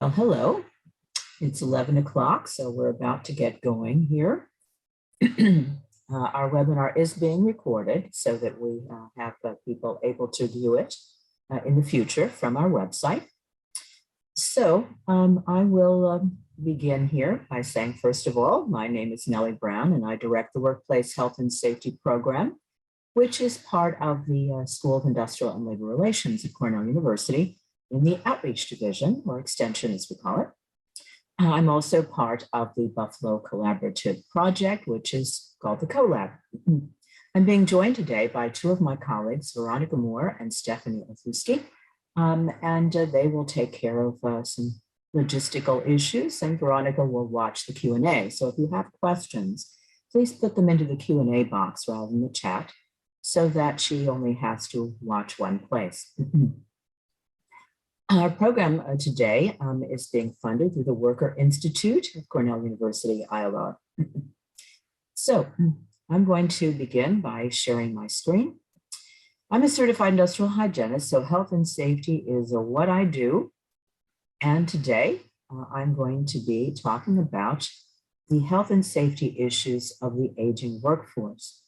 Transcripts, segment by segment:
Well, hello. It's 11 o'clock, so we're about to get going here. Our webinar is being recorded so that we have people able to view it in the future from our website. So I will begin here by saying, first of all, my name is Nellie Brown, and I direct the Workplace Health and Safety Program, which is part of the School of Industrial and Labor Relations at Cornell University in the Outreach Division, or Extension as we call it. I'm also part of the Buffalo Collaborative Project, which is called the CoLab. I'm being joined today by two of my colleagues, Veronica Moore and Stephanie Ofuski, and they will take care of some logistical issues, and Veronica will watch the Q&A. So if you have questions, please put them into the Q&A box rather than the chat so that she only has to watch one place. Our program today is being funded through the Worker Institute of Cornell University, Iowa. So I'm going to begin by sharing my screen. I'm a certified industrial hygienist, so health and safety is what I do. And today I'm going to be talking about the health and safety issues of the aging workforce.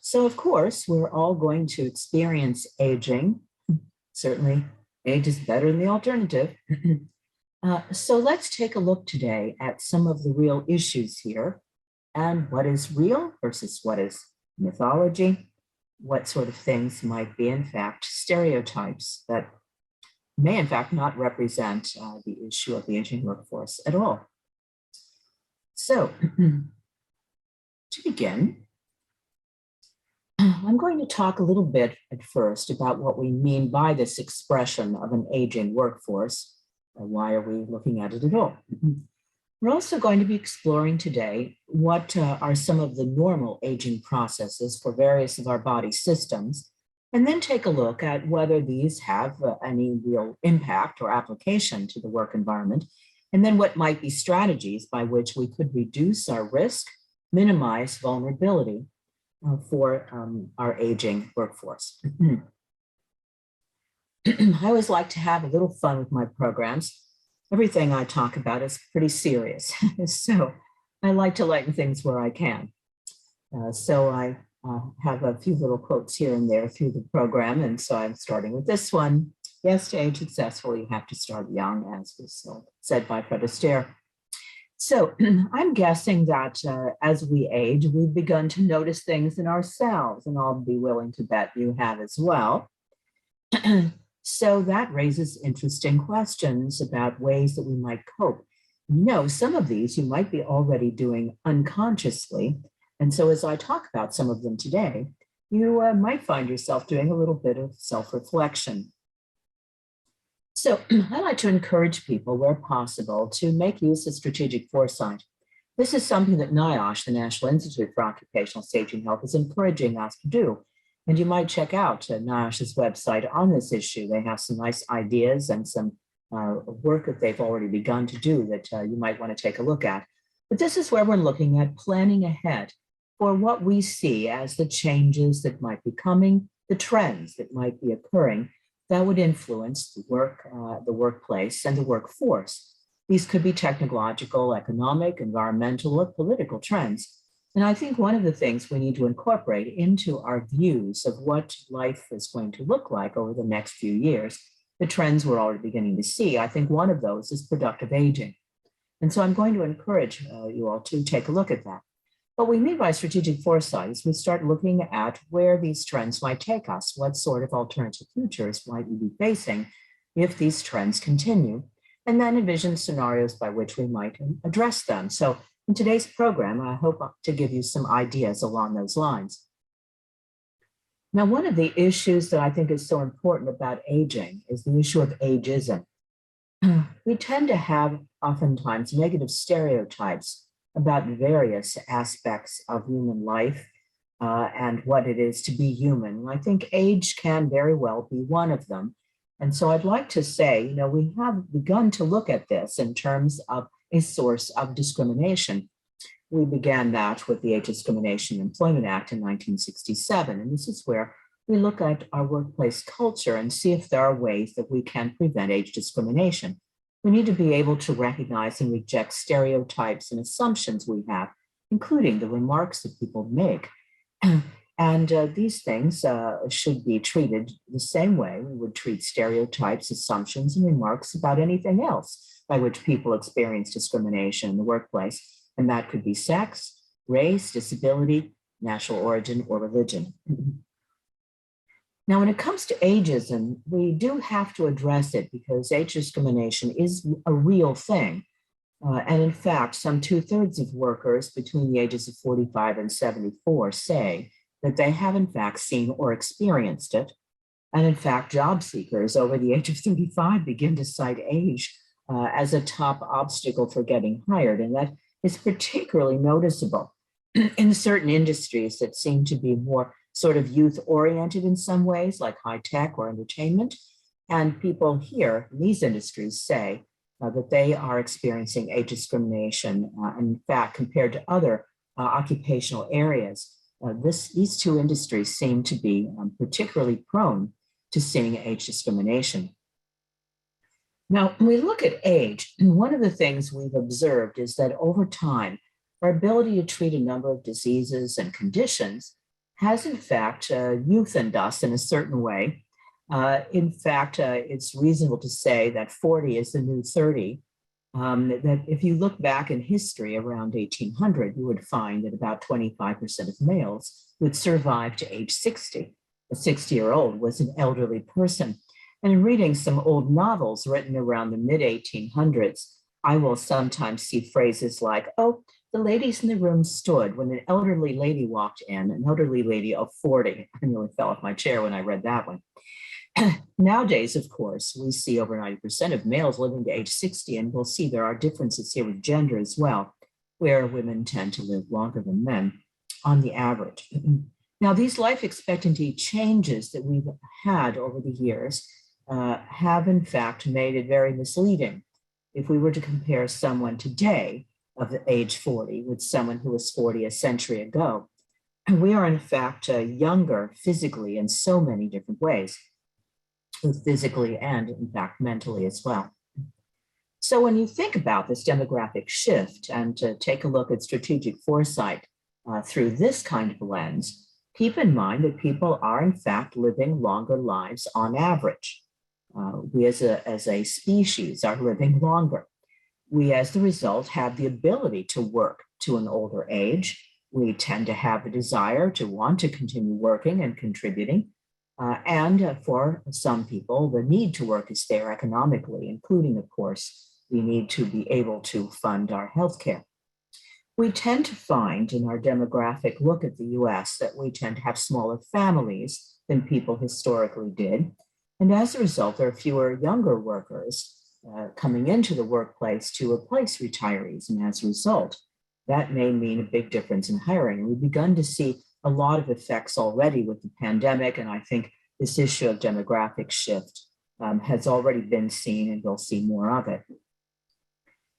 So of course, we're all going to experience aging. Certainly, age is better than the alternative. So let's take a look today at some of the real issues here and what is real versus what is mythology, what sort of things might be in fact stereotypes that may in fact not represent the issue of the aging workforce at all. So to begin, I'm going to talk a little bit at first about what we mean by this expression of an aging workforce. Why are we looking at it at all? We're also going to be exploring today what are some of the normal aging processes for various of our body systems, and then take a look at whether these have any real impact or application to the work environment, and then what might be strategies by which we could reduce our risk, minimize vulnerability for our aging workforce. I always like to have a little fun with my programs. Everything I talk about is pretty serious, so I like to lighten things where I can. So I have a few little quotes here and there through the program, and so I'm starting with this one. Yes, to age successfully, you have to start young, as was said by Fred Astaire. So I'm guessing that as we age, we've begun to notice things in ourselves, and I'll be willing to bet you have as well. So that raises interesting questions about ways that we might cope. You know, some of these you might be already doing unconsciously. And so as I talk about some of them today, you might find yourself doing a little bit of self-reflection. So I like to encourage people where possible to make use of strategic foresight. This is something that NIOSH, the National Institute for Occupational Safety and Health, is encouraging us to do. And you might check out NIOSH's website on this issue. They have some nice ideas and some work that they've already begun to do that you might want to take a look at. But this is where we're looking at planning ahead for what we see as the changes that might be coming, the trends that might be occurring that would influence the workplace and the workforce. These could be technological, economic, environmental, or political trends. And I think one of the things we need to incorporate into our views of what life is going to look like over the next few years, the trends we're already beginning to see, I think one of those is productive aging. And so I'm going to encourage you all to take a look at that. What we mean by strategic foresight is we start looking at where these trends might take us, what sort of alternative futures might we be facing if these trends continue, and then envision scenarios by which we might address them. So in today's program, I hope to give you some ideas along those lines. Now, one of the issues that I think is so important about aging is the issue of ageism. We tend to have oftentimes negative stereotypes about various aspects of human life and what it is to be human. And I think age can very well be one of them. And so I'd like to say, you know, we have begun to look at this in terms of a source of discrimination. we began that with the Age Discrimination and Employment Act in 1967. And this is where we look at our workplace culture and see if there are ways that we can prevent age discrimination. We need to be able to recognize and reject stereotypes and assumptions we have, including the remarks that people make. And these things should be treated the same way we would treat stereotypes, assumptions, and remarks about anything else by which people experience discrimination in the workplace. And that could be sex, race, disability, national origin, or religion. Now, when it comes to ageism, we do have to address it because age discrimination is a real thing. And in fact, some 2/3 of workers between the ages of 45 and 74 say that they have in fact seen or experienced it. And in fact, job seekers over the age of 35 begin to cite age as a top obstacle for getting hired. And that is particularly noticeable in certain industries that seem to be more sort of youth-oriented in some ways, like high tech or entertainment. And people here in these industries say that they are experiencing age discrimination. In fact, compared to other occupational areas, these two industries seem to be particularly prone to seeing age discrimination. Now, when we look at age, one of the things we've observed is that over time, our ability to treat a number of diseases and conditions has in fact youthened us in a certain way. In fact, it's reasonable to say that 40 is the new 30. That if you look back in history around 1800, you would find that about 25% of males would survive to age 60. A 60-year-old was an elderly person. And in reading some old novels written around the mid-1800s, I will sometimes see phrases like, oh, the ladies in the room stood when an elderly lady walked in, an elderly lady of 40. I nearly fell off my chair when I read that one. Nowadays, of course, we see over 90% of males living to age 60, and we'll see there are differences here with gender as well, where women tend to live longer than men on the average. Now, these life expectancy changes that we've had over the years have in fact made it very misleading. If we were to compare someone today of the age 40 with someone who was 40 a century ago, we are in fact younger physically in so many different ways, physically and in fact mentally as well. So when you think about this demographic shift and to take a look at strategic foresight through this kind of lens, keep in mind that people are in fact living longer lives on average. We as a species are living longer. We as the result have the ability to work to an older age. We tend to have a desire to want to continue working and contributing. And for some people, the need to work is there economically, including, of course, we need to be able to fund our healthcare. We tend to find in our demographic look at the US that we tend to have smaller families than people historically did. And as a result, there are fewer younger workers coming into the workplace to replace retirees. And as a result, that may mean a big difference in hiring. We've begun to see a lot of effects already with the pandemic. And I think this issue of demographic shift has already been seen, and we'll see more of it.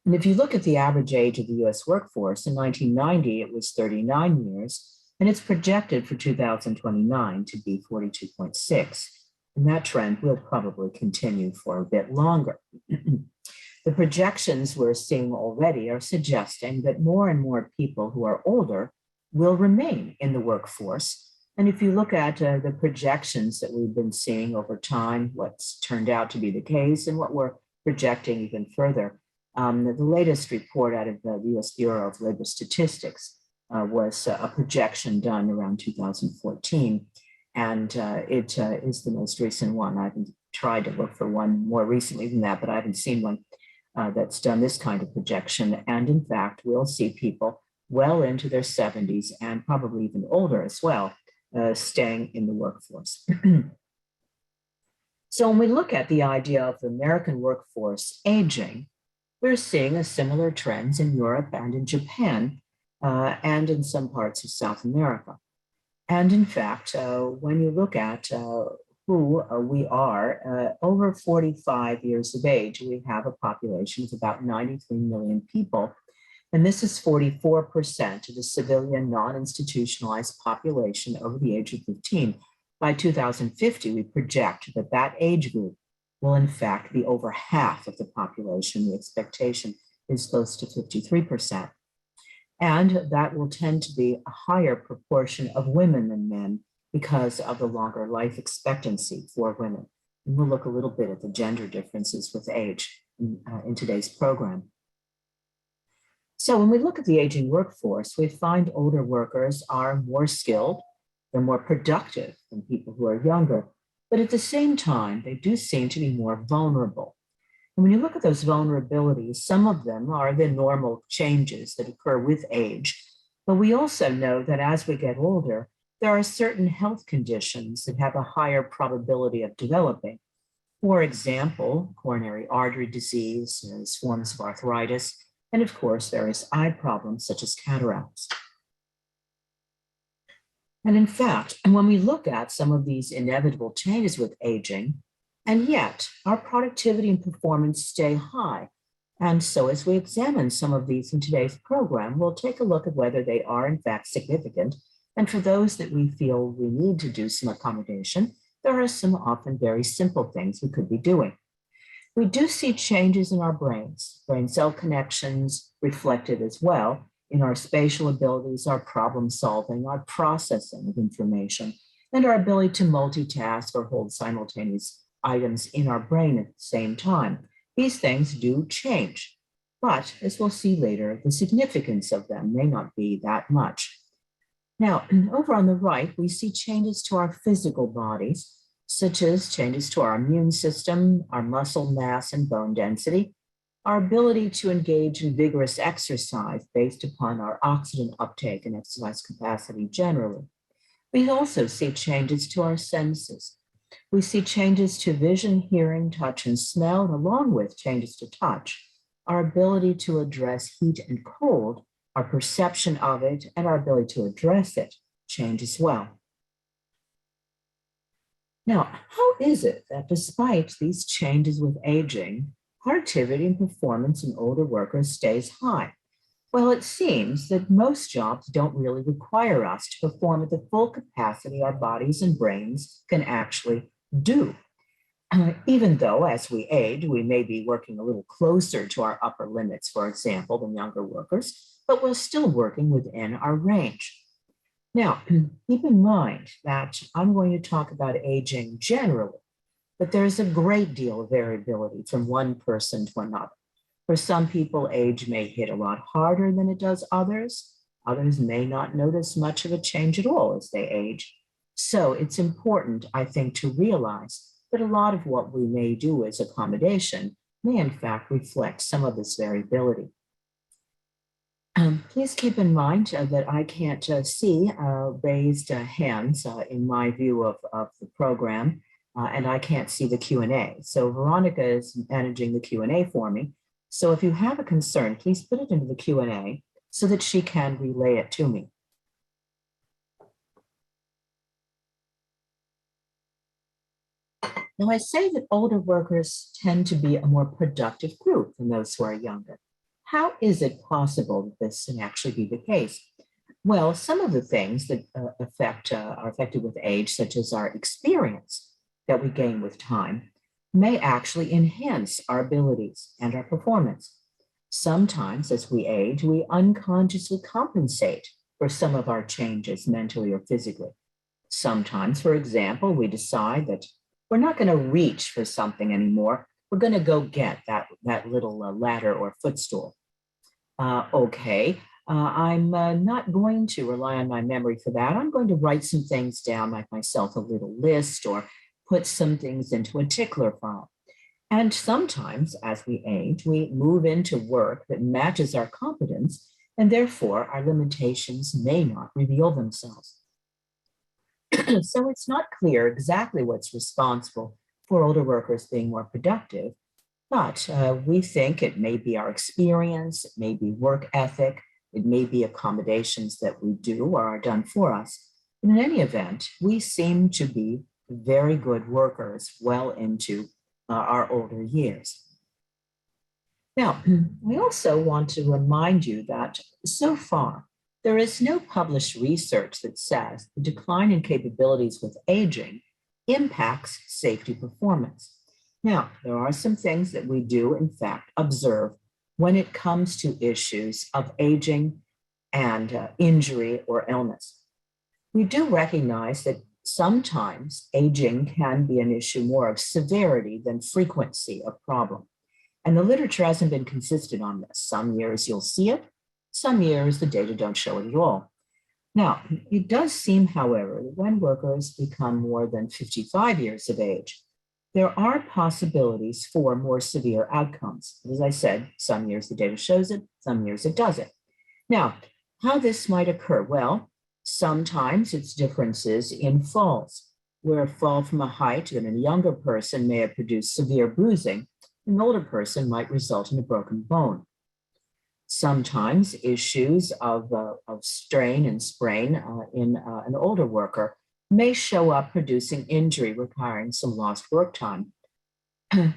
And if you look at the average age of the US workforce, in 1990, it was 39 years, and it's projected for 2029 to be 42.6. And that trend will probably continue for a bit longer. The projections we're seeing already are suggesting that more and more people who are older will remain in the workforce. And if you look at the projections that we've been seeing over time, what's turned out to be the case and what we're projecting even further, the latest report out of the US Bureau of Labor Statistics was a projection done around 2014. And it is the most recent one. I haven't tried to look for one more recently than that, but I haven't seen one that's done this kind of projection. And in fact, we'll see people well into their 70s and probably even older as well, staying in the workforce. So when we look at the idea of the American workforce aging, we're seeing a similar trends in Europe and in Japan and in some parts of South America. And in fact, when you look at who we are, over 45 years of age, we have a population of about 93 million people. And this is 44% of the civilian non-institutionalized population over the age of 15. By 2050, we project that that age group will in fact be over half of the population. The expectation is close to 53%. And that will tend to be a higher proportion of women than men because of the longer life expectancy for women. And we'll look a little bit at the gender differences with age in today's program. So when we look at the aging workforce, we find older workers are more skilled, they're more productive than people who are younger, but at the same time, they do seem to be more vulnerable. And when you look at those vulnerabilities, some of them are the normal changes that occur with age, but we also know that as we get older, there are certain health conditions that have a higher probability of developing. For example, coronary artery disease, forms of arthritis, and of course, various eye problems such as cataracts. And in fact, when we look at some of these inevitable changes with aging, and yet our productivity and performance stay high. And so as we examine some of these in today's program, we'll take a look at whether they are in fact significant. And for those that we feel we need to do some accommodation, there are some often very simple things we could be doing. We do see changes in our brains, brain cell connections reflected as well in our spatial abilities, our problem solving, our processing of information, and our ability to multitask or hold simultaneous items in our brain at the same time. These things do change, but as we'll see later, the significance of them may not be that much. Now, over on the right, we see changes to our physical bodies, such as changes to our immune system, our muscle mass and bone density, our ability to engage in vigorous exercise based upon our oxygen uptake and exercise capacity generally. We also see changes to our senses. We see changes to vision, hearing, touch, and smell, and along with changes to touch, our ability to address heat and cold, our perception of it, and our ability to address it change as well. Now, how is it that despite these changes with aging, productivity and performance in older workers stays high? Well, it seems that most jobs don't really require us to perform at the full capacity our bodies and brains can actually do. Even though as we age, we may be working a little closer to our upper limits, for example, than younger workers, but we're still working within our range. Now, keep in mind that I'm going to talk about aging generally, but there's a great deal of variability from one person to another. For some people, age may hit a lot harder than it does others. Others may not notice much of a change at all as they age. So it's important, I think, to realize that a lot of what we may do as accommodation may in fact reflect some of this variability. Please keep in mind that I can't see raised hands in my view of the program, and I can't see the Q&A. So Veronica is managing the Q&A for me. So if you have a concern, please put it into the Q&A so that she can relay it to me. Now, I say that older workers tend to be a more productive group than those who are younger. How is it possible that this can actually be the case? Well, some of the things that are affected with age, such as our experience that we gain with time, may actually enhance our abilities and our performance. Sometimes as we age, we unconsciously compensate for some of our changes mentally or physically. Sometimes, for example, we decide that we're not going to reach for something anymore. We're going to go get that little ladder or footstool. I'm not going to rely on my memory for that. I'm going to write some things down, like myself a little list, or put some things into a tickler file. And sometimes as we age, we move into work that matches our competence, and therefore our limitations may not reveal themselves. So it's not clear exactly what's responsible for older workers being more productive, but we think it may be our experience, it may be work ethic, it may be accommodations that we do or are done for us. And in any event, we seem to be very good workers well into our older years. Now, I also want to remind you that so far, there is no published research that says the decline in capabilities with aging impacts safety performance. Now, there are some things that we do, in fact, observe when it comes to issues of aging and injury or illness. We do recognize that sometimes aging can be an issue more of severity than frequency of problem. And the literature hasn't been consistent on this. Some years you'll see it, some years the data don't show it at all. Now, it does seem, however, that when workers become more than 55 years of age, there are possibilities for more severe outcomes. As I said, some years the data shows it, some years it doesn't. Now, how this might occur? Well, sometimes it's differences in falls, where a fall from a height that a younger person may have produced severe bruising, an older person might result in a broken bone. Sometimes issues of strain and sprain in an older worker may show up producing injury requiring some lost work time.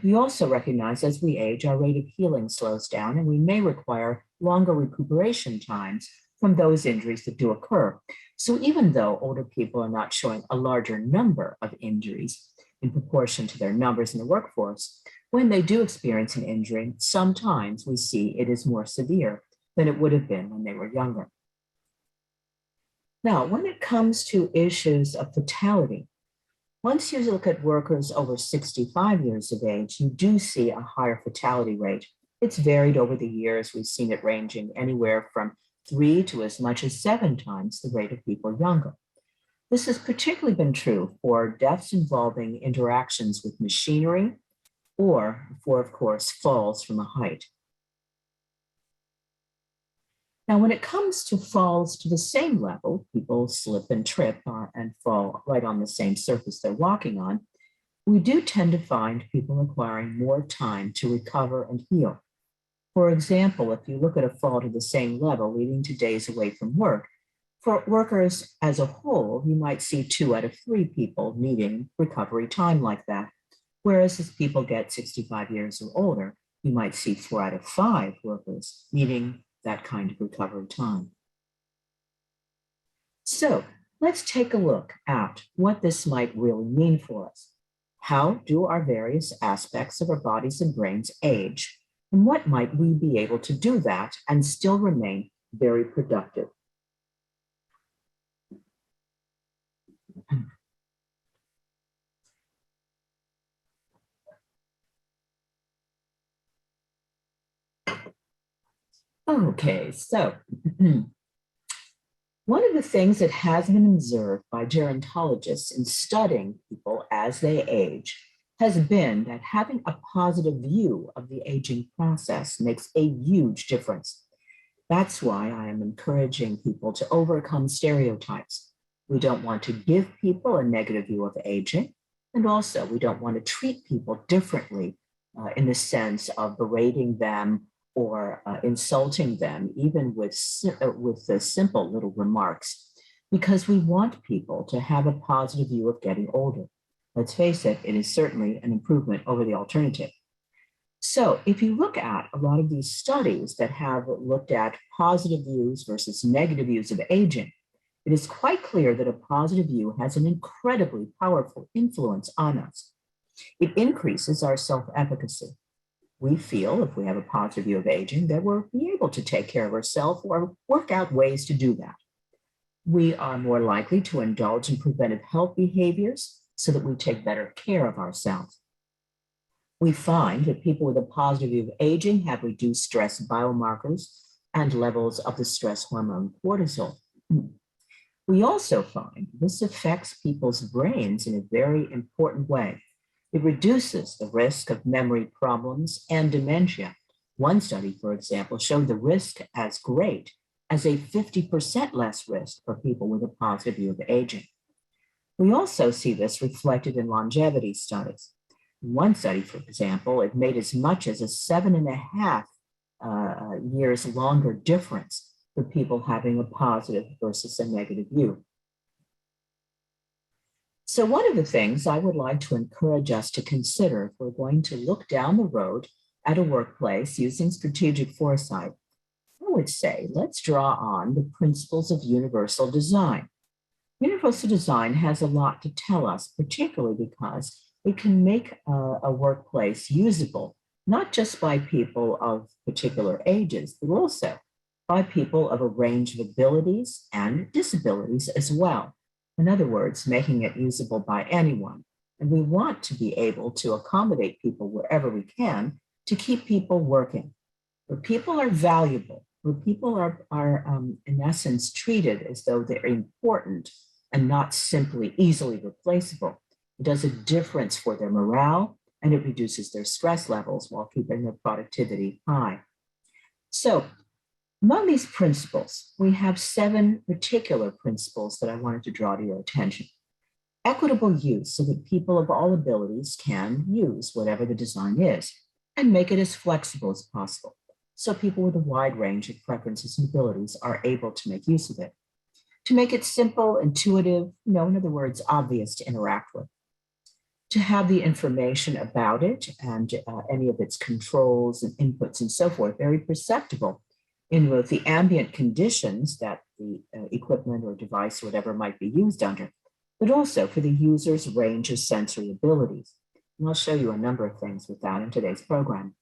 We also recognize as we age, our rate of healing slows down and we may require longer recuperation times from those injuries that do occur. So even though older people are not showing a larger number of injuries in proportion to their numbers in the workforce, when they do experience an injury, sometimes we see it is more severe than it would have been when they were younger. Now, when it comes to issues of fatality, once you look at workers over 65 years of age, you do see a higher fatality rate. It's varied over the years. We've seen it ranging anywhere from 3 to as much as 7 times the rate of people younger. This has particularly been true for deaths involving interactions with machinery or for, of course, falls from a height. Now, when it comes to falls to the same level, people slip and trip and fall right on the same surface they're walking on, we do tend to find people requiring more time to recover and heal. For example, if you look at a fall to the same level leading to days away from work, for workers as a whole, you might see 2 out of 3 people needing recovery time like that. Whereas as people get 65 years or older, you might see 4 out of 5 workers needing that kind of recovery time. So let's take a look at what this might really mean for us. How do our various aspects of our bodies and brains age? And what might we be able to do that and still remain very productive? Okay, so one of the things that has been observed by gerontologists in studying people as they age has been that having a positive view of the aging process makes a huge difference. That's why I am encouraging people to overcome stereotypes. We don't want to give people a negative view of aging, and also we don't want to treat people differently in the sense of berating them or insulting them, even with the simple little remarks, because we want people to have a positive view of getting older. Let's face it, it is certainly an improvement over the alternative. So if you look at a lot of these studies that have looked at positive views versus negative views of aging, it is quite clear that a positive view has an incredibly powerful influence on us. It increases our self-efficacy. We feel, if we have a positive view of aging, that we'll be able to take care of ourselves or work out ways to do that. We are more likely to indulge in preventive health behaviors so that we take better care of ourselves. We find that people with a positive view of aging have reduced stress biomarkers and levels of the stress hormone cortisol. We also find this affects people's brains in a very important way. It reduces the risk of memory problems and dementia. One study, for example, showed the risk as great as a 50% less risk for people with a positive view of aging. We also see this reflected in longevity studies. In one study, for example, it made as much as a 7.5 years longer difference for people having a positive versus a negative view. So one of the things I would like to encourage us to consider if we're going to look down the road at a workplace using strategic foresight, I would say let's draw on the principles of universal design. Universal design has a lot to tell us, particularly because it can make a workplace usable, not just by people of particular ages, but also by people of a range of abilities and disabilities as well. In other words, making it usable by anyone. And we want to be able to accommodate people wherever we can to keep people working. Where people are valuable, where people are in essence treated as though they're important and not simply easily replaceable. It does a difference for their morale and it reduces their stress levels while keeping their productivity high. So among these principles, we have 7 particular principles that I wanted to draw to your attention. Equitable use, so that people of all abilities can use whatever the design is and make it as flexible as possible, so people with a wide range of preferences and abilities are able to make use of it. To make it simple, intuitive, in other words, obvious to interact with. To have the information about it and any of its controls and inputs and so forth very perceptible in both the ambient conditions that the equipment or device or whatever might be used under, but also for the user's range of sensory abilities. And I'll show you a number of things with that in today's program.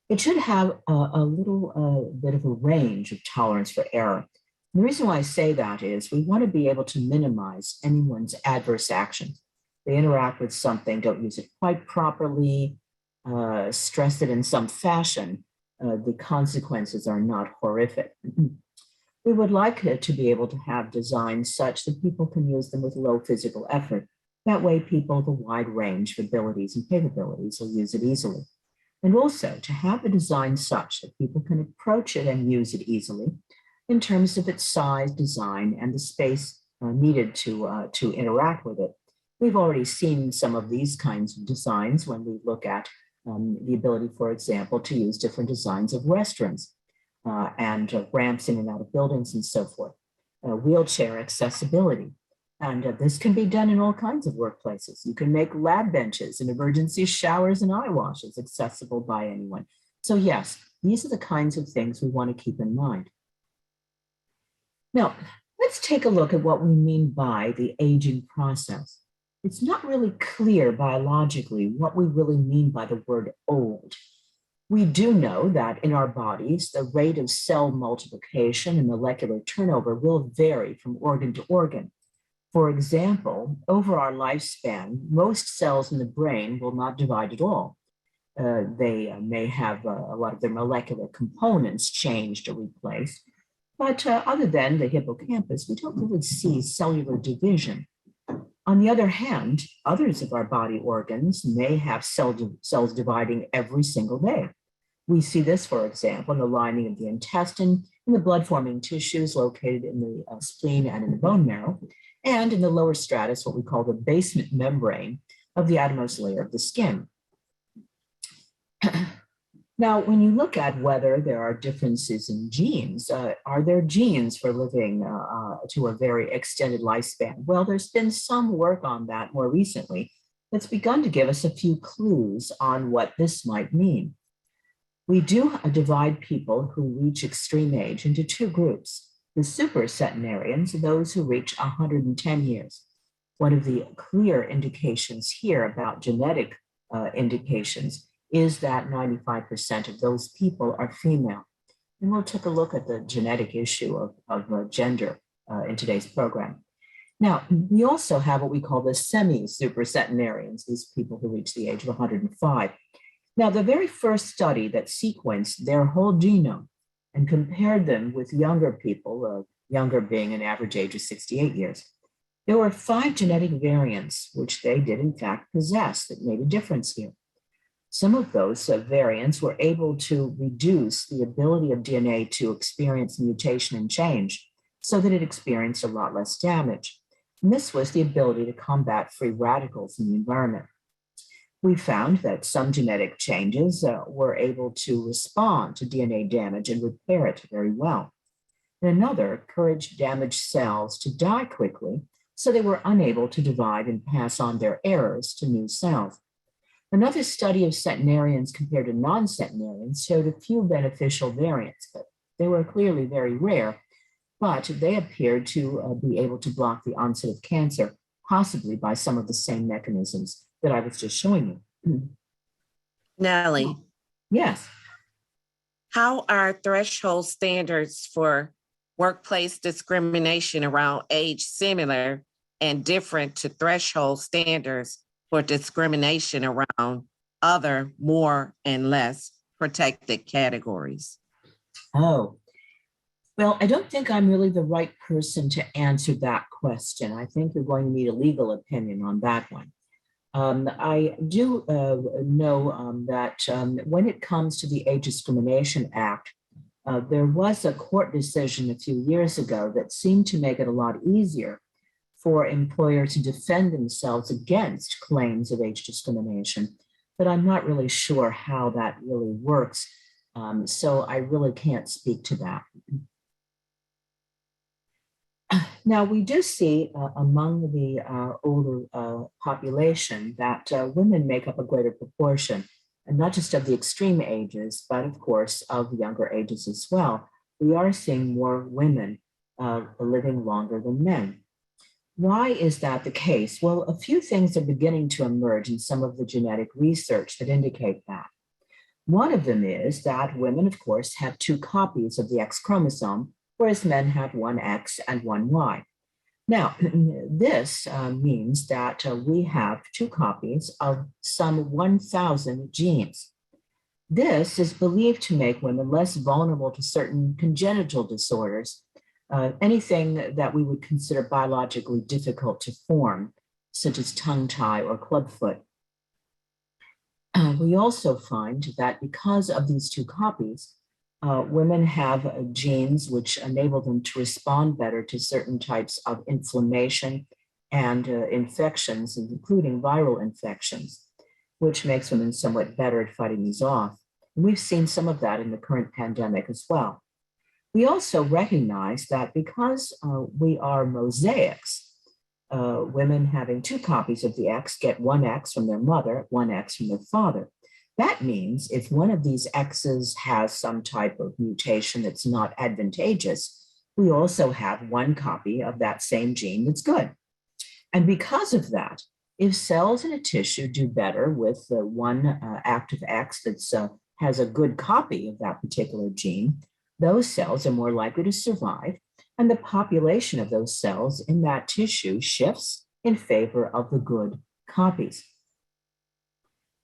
It should have a little bit of a range of tolerance for error. The reason why I say that is we want to be able to minimize anyone's adverse actions. They interact with something, don't use it quite properly, stress it in some fashion, the consequences are not horrific. We would like to be able to have designs such that people can use them with low physical effort. That way, people with a wide range of abilities and capabilities will use it easily. And also to have the design such that people can approach it and use it easily in terms of its size, design, and the space needed to interact with it. We've already seen some of these kinds of designs when we look at the ability, for example, to use different designs of restaurants and ramps in and out of buildings and so forth, wheelchair accessibility. And this can be done in all kinds of workplaces. You can make lab benches and emergency showers and eye washes accessible by anyone. So yes, these are the kinds of things we want to keep in mind. Now, let's take a look at what we mean by the aging process. It's not really clear biologically what we really mean by the word old. We do know that in our bodies, the rate of cell multiplication and molecular turnover will vary from organ to organ. For example, over our lifespan, most cells in the brain will not divide at all. They may have a lot of their molecular components changed or replaced. But other than the hippocampus, we don't really see cellular division. On the other hand, others of our body organs may have cells dividing every single day. We see this, for example, in the lining of the intestine, in the blood-forming tissues located in the spleen and in the bone marrow, and in the lower stratus, what we call the basement membrane of the outermost layer of the skin. Now, when you look at whether there are differences in genes, are there genes for living to a very extended lifespan? Well, there's been some work on that more recently that's begun to give us a few clues on what this might mean. We do divide people who reach extreme age into 2 groups, the supercentenarians, those who reach 110 years. One of the clear indications here about genetic indications is that 95% of those people are female. And we'll take a look at the genetic issue of gender in today's program. Now, we also have what we call the semi-supercentenarians, these people who reach the age of 105. Now, the very first study that sequenced their whole genome and compared them with younger people, younger being an average age of 68 years, there were 5 genetic variants which they did in fact possess that made a difference here. Some of those variants were able to reduce the ability of DNA to experience mutation and change so that it experienced a lot less damage. And this was the ability to combat free radicals in the environment. We found that some genetic changes were able to respond to DNA damage and repair it very well. And another encouraged damaged cells to die quickly so they were unable to divide and pass on their errors to new cells. Another study of centenarians compared to non-centenarians showed a few beneficial variants, but they were clearly very rare, but they appeared to be able to block the onset of cancer, possibly by some of the same mechanisms that I was just showing you. Nellie. Yes. How are threshold standards for workplace discrimination around age similar and different to threshold standards for discrimination around other, more, and less protected categories? Oh, well, I don't think I'm really the right person to answer that question. I think you're going to need a legal opinion on that one. I do know that when it comes to the Age Discrimination Act, there was a court decision a few years ago that seemed to make it a lot easier for employers to defend themselves against claims of age discrimination, but I'm not really sure how that really works. So I really can't speak to that. Now, we do see among the older population that women make up a greater proportion, and not just of the extreme ages, but of course of younger ages as well. We are seeing more women living longer than men. Why is that the case? Well, a few things are beginning to emerge in some of the genetic research that indicate that. One of them is that women, of course, have two copies of the X chromosome, whereas men have one X and one Y. Now, this means that we have two copies of some 1,000 genes. This is believed to make women less vulnerable to certain congenital disorders, anything that we would consider biologically difficult to form, such as tongue tie or clubfoot. We also find that because of these two copies, women have genes which enable them to respond better to certain types of inflammation and infections, including viral infections, which makes women somewhat better at fighting these off. And we've seen some of that in the current pandemic as well. We also recognize that because we are mosaics, women having two copies of the X get one X from their mother, one X from their father. That means if one of these X's has some type of mutation that's not advantageous, we also have one copy of that same gene that's good. And because of that, if cells in a tissue do better with the one active X that has a good copy of that particular gene, those cells are more likely to survive, and the population of those cells in that tissue shifts in favor of the good copies.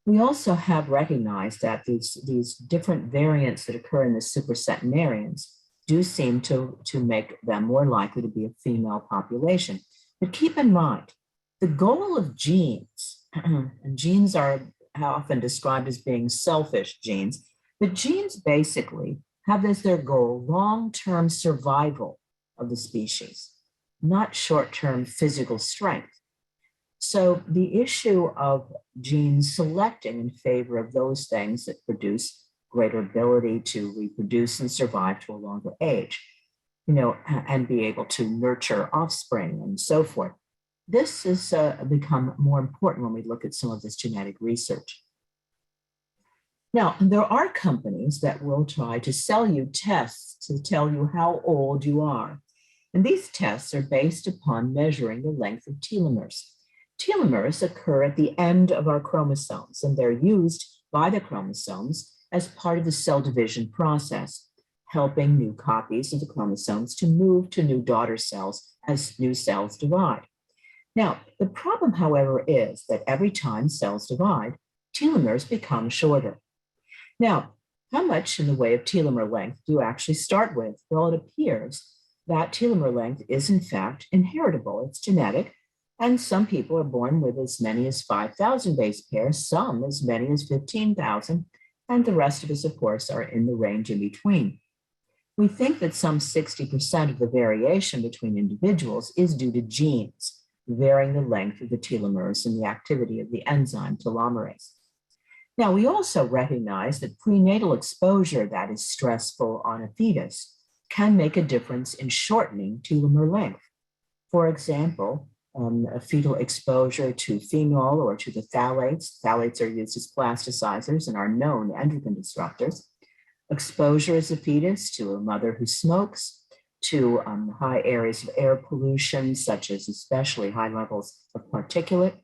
We also have recognized that these different variants that occur in the supercentenarians do seem to make them more likely to be a female population. But keep in mind, the goal of genes, and genes are often described as being selfish genes, but genes basically have as their goal long-term survival of the species, not short-term physical strength. So the issue of genes selecting in favor of those things that produce greater ability to reproduce and survive to a longer age, and be able to nurture offspring and so forth. This has become more important when we look at some of this genetic research. Now, there are companies that will try to sell you tests to tell you how old you are. And these tests are based upon measuring the length of telomeres. Telomeres occur at the end of our chromosomes, and they're used by the chromosomes as part of the cell division process, helping new copies of the chromosomes to move to new daughter cells as new cells divide. Now, the problem, however, is that every time cells divide, telomeres become shorter. Now, how much in the way of telomere length do you actually start with? Well, it appears that telomere length is in fact inheritable. It's genetic, and some people are born with as many as 5,000 base pairs, some as many as 15,000, and the rest of us, of course, are in the range in between. We think that some 60% of the variation between individuals is due to genes, varying the length of the telomeres and the activity of the enzyme telomerase. Now, we also recognize that prenatal exposure that is stressful on a fetus can make a difference in shortening telomere length. For example, a fetal exposure to phenol or to the phthalates. Phthalates are used as plasticizers and are known endocrine disruptors. Exposure as a fetus to a mother who smokes, to high areas of air pollution, such as especially high levels of particulate,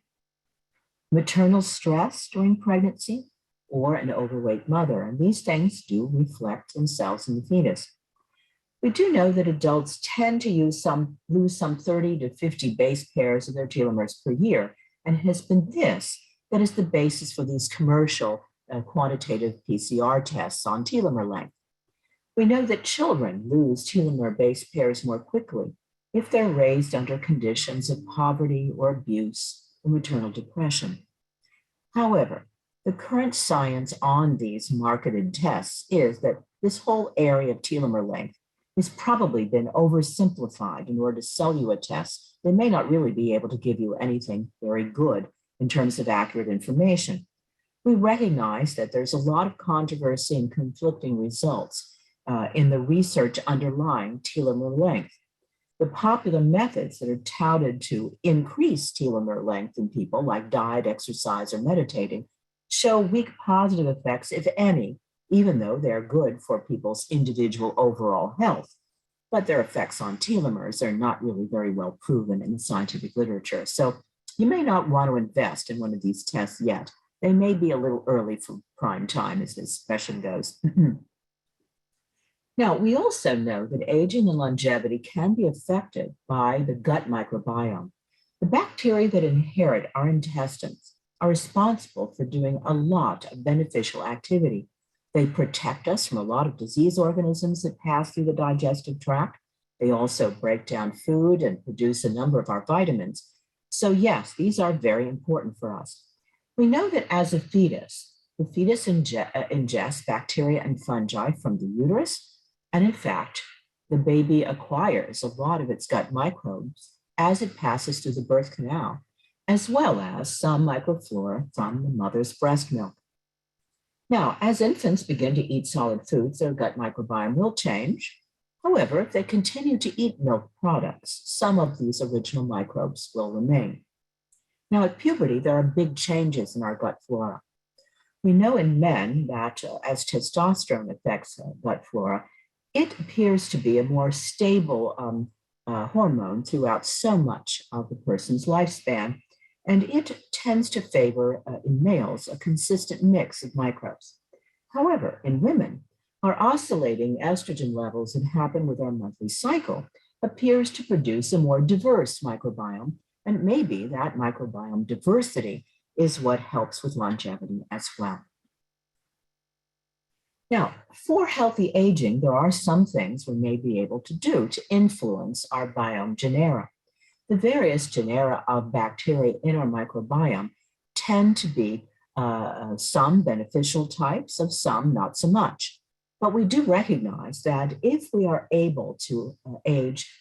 maternal stress during pregnancy, or an overweight mother. And these things do reflect themselves in the fetus. We do know that adults tend to lose some 30 to 50 base pairs of their telomeres per year. And it has been this that is the basis for these commercial quantitative PCR tests on telomere length. We know that children lose telomere base pairs more quickly if they're raised under conditions of poverty or abuse or maternal depression. However, the current science on these marketed tests is that this whole area of telomere length has probably been oversimplified in order to sell you a test. They may not really be able to give you anything very good in terms of accurate information. We recognize that there's a lot of controversy and conflicting results in the research underlying telomere length. The popular methods that are touted to increase telomere length in people, like diet, exercise, or meditating, show weak positive effects, if any, even though they're good for people's individual overall health. But their effects on telomeres are not really very well proven in the scientific literature. So you may not want to invest in one of these tests yet. They may be a little early for prime time, as this expression goes. Now, we also know that aging and longevity can be affected by the gut microbiome. The bacteria that inherit our intestines are responsible for doing a lot of beneficial activity. They protect us from a lot of disease organisms that pass through the digestive tract. They also break down food and produce a number of our vitamins. So yes, these are very important for us. We know that as a fetus, the fetus ingests bacteria and fungi from the uterus. And in fact, the baby acquires a lot of its gut microbes as it passes through the birth canal, as well as some microflora from the mother's breast milk. Now, as infants begin to eat solid foods, their gut microbiome will change. However, if they continue to eat milk products, some of these original microbes will remain. Now, at puberty, there are big changes in our gut flora. We know in men that as testosterone affects gut flora, it appears to be a more stable hormone throughout so much of the person's lifespan, and it tends to favor, in males, a consistent mix of microbes. However, in women, our oscillating estrogen levels that happen with our monthly cycle appears to produce a more diverse microbiome, and maybe that microbiome diversity is what helps with longevity as well. Now, for healthy aging, there are some things we may be able to do to influence our biome genera. The various genera of bacteria in our microbiome tend to be some beneficial types, of some not so much. But we do recognize that if we are able to age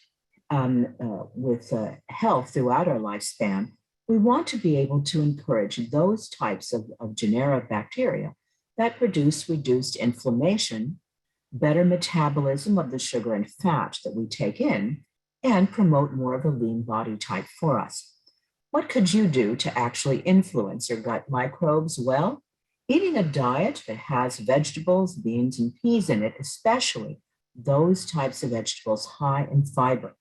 with health throughout our lifespan, we want to be able to encourage those types of genera of bacteria that produce reduced inflammation, better metabolism of the sugar and fat that we take in, and promote more of a lean body type for us. What could you do to actually influence your gut microbes? Well, eating a diet that has vegetables, beans, and peas in it, especially those types of vegetables high in fiber.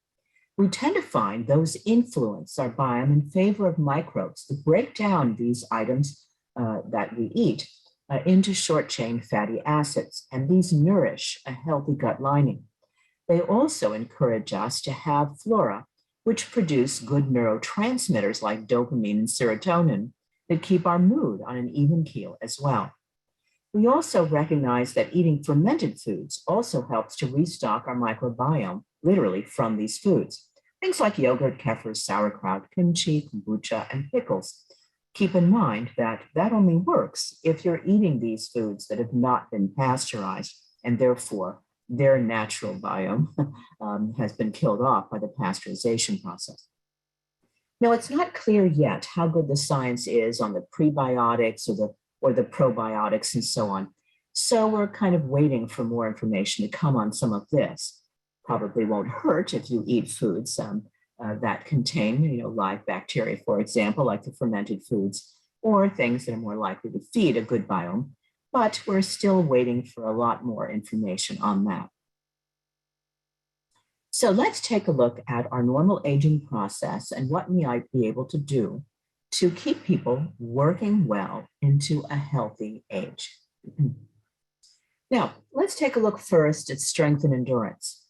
We tend to find those influence our biome in favor of microbes that break down these items that we eat into short-chain fatty acids, and these nourish a healthy gut lining. They also encourage us to have flora which produce good neurotransmitters like dopamine and serotonin that keep our mood on an even keel as well. We also recognize that eating fermented foods also helps to restock our microbiome, literally from these foods. Things like yogurt, kefir, sauerkraut, kimchi, kombucha, and pickles. Keep in mind that that only works if you're eating these foods that have not been pasteurized, and therefore their natural biome has been killed off by the pasteurization process. Now, it's not clear yet how good the science is on the prebiotics or the probiotics and so on. So we're kind of waiting for more information to come on some of this. Probably won't hurt if you eat foods that contain, live bacteria, for example, like the fermented foods, or things that are more likely to feed a good biome. But we're still waiting for a lot more information on that. So let's take a look at our normal aging process and what we might be able to do to keep people working well into a healthy age. Now, let's take a look first at strength and endurance.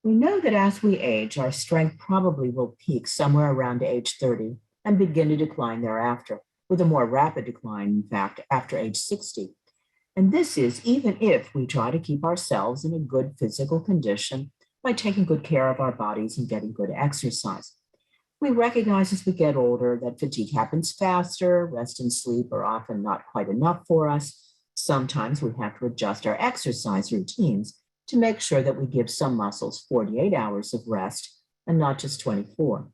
We know that as we age, our strength probably will peak somewhere around age 30 and begin to decline thereafter, with a more rapid decline, in fact, after age 60. And this is even if we try to keep ourselves in a good physical condition by taking good care of our bodies and getting good exercise. We recognize as we get older that fatigue happens faster, rest and sleep are often not quite enough for us. Sometimes we have to adjust our exercise routines to make sure that we give some muscles 48 hours of rest and not just 24.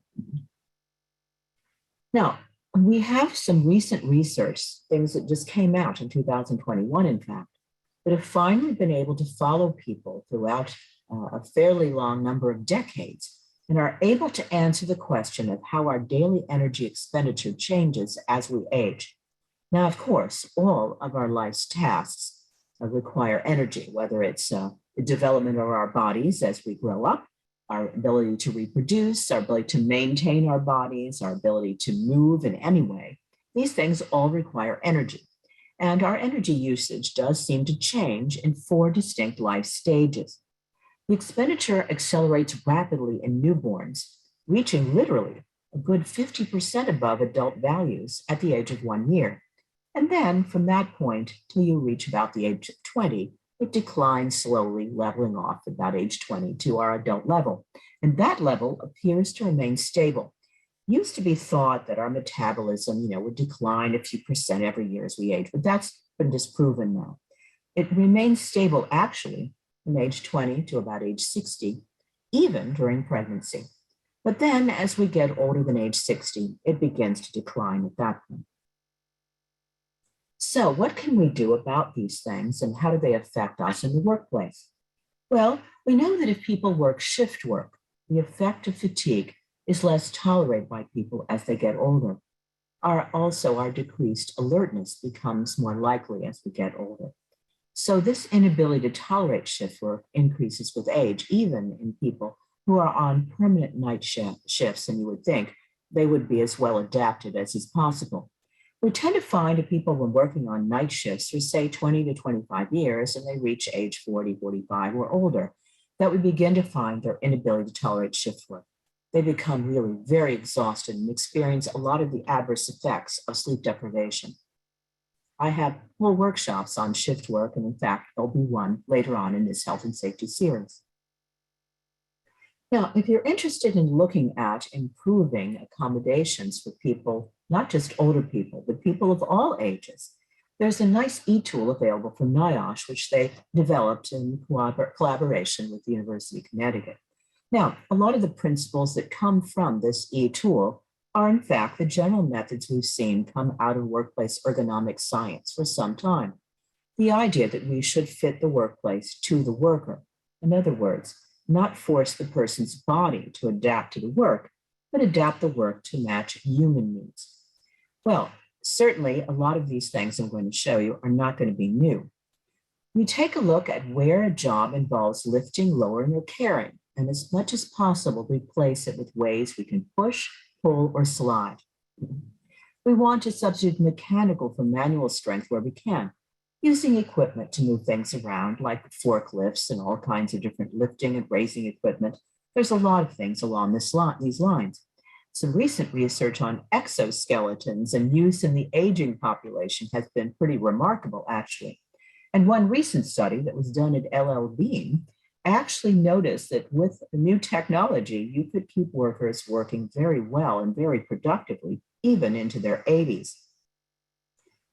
Now, we have some recent research, things that just came out in 2021, in fact, that have finally been able to follow people throughout a fairly long number of decades and are able to answer the question of how our daily energy expenditure changes as we age. Now, of course, all of our life's tasks require energy, whether it's the development of our bodies as we grow up, our ability to reproduce, our ability to maintain our bodies, our ability to move in any way. These things all require energy. And our energy usage does seem to change in 4 distinct life stages. The expenditure accelerates rapidly in newborns, reaching literally a good 50% above adult values at the age of 1 year. And then from that point till you reach about the age of 20, it declines slowly, leveling off at about age 20 to our adult level. And that level appears to remain stable. It used to be thought that our metabolism, would decline a few percent every year as we age, but that's been disproven now. It remains stable actually from age 20 to about age 60, even during pregnancy. But then as we get older than age 60, it begins to decline at that point. So what can we do about these things and how do they affect us in the workplace? Well, we know that if people work shift work, the effect of fatigue is less tolerated by people as they get older. Also, our decreased alertness becomes more likely as we get older. So this inability to tolerate shift work increases with age, even in people who are on permanent night shifts, and you would think they would be as well adapted as is possible. We tend to find that people when working on night shifts for say 20 to 25 years and they reach age 40, 45 or older, that we begin to find their inability to tolerate shift work. They become really very exhausted and experience a lot of the adverse effects of sleep deprivation. I have whole workshops on shift work, and in fact, there'll be one later on in this health and safety series. Now, if you're interested in looking at improving accommodations for people, not just older people, but people of all ages, there's a nice e-tool available from NIOSH, which they developed in collaboration with the University of Connecticut. Now, a lot of the principles that come from this e-tool are in fact the general methods we've seen come out of workplace ergonomic science for some time. The idea that we should fit the workplace to the worker. In other words, not force the person's body to adapt to the work, but adapt the work to match human needs. Well, certainly a lot of these things I'm going to show you are not going to be new. We take a look at where a job involves lifting, lowering, or carrying, and as much as possible, replace it with ways we can push, pull, or slide. We want to substitute mechanical for manual strength where we can, using equipment to move things around like forklifts and all kinds of different lifting and raising equipment. There's a lot of things along these lines. Some recent research on exoskeletons and use in the aging population has been pretty remarkable, actually. And one recent study that was done at LL Bean actually noticed that with new technology, you could keep workers working very well and very productively, even into their 80s.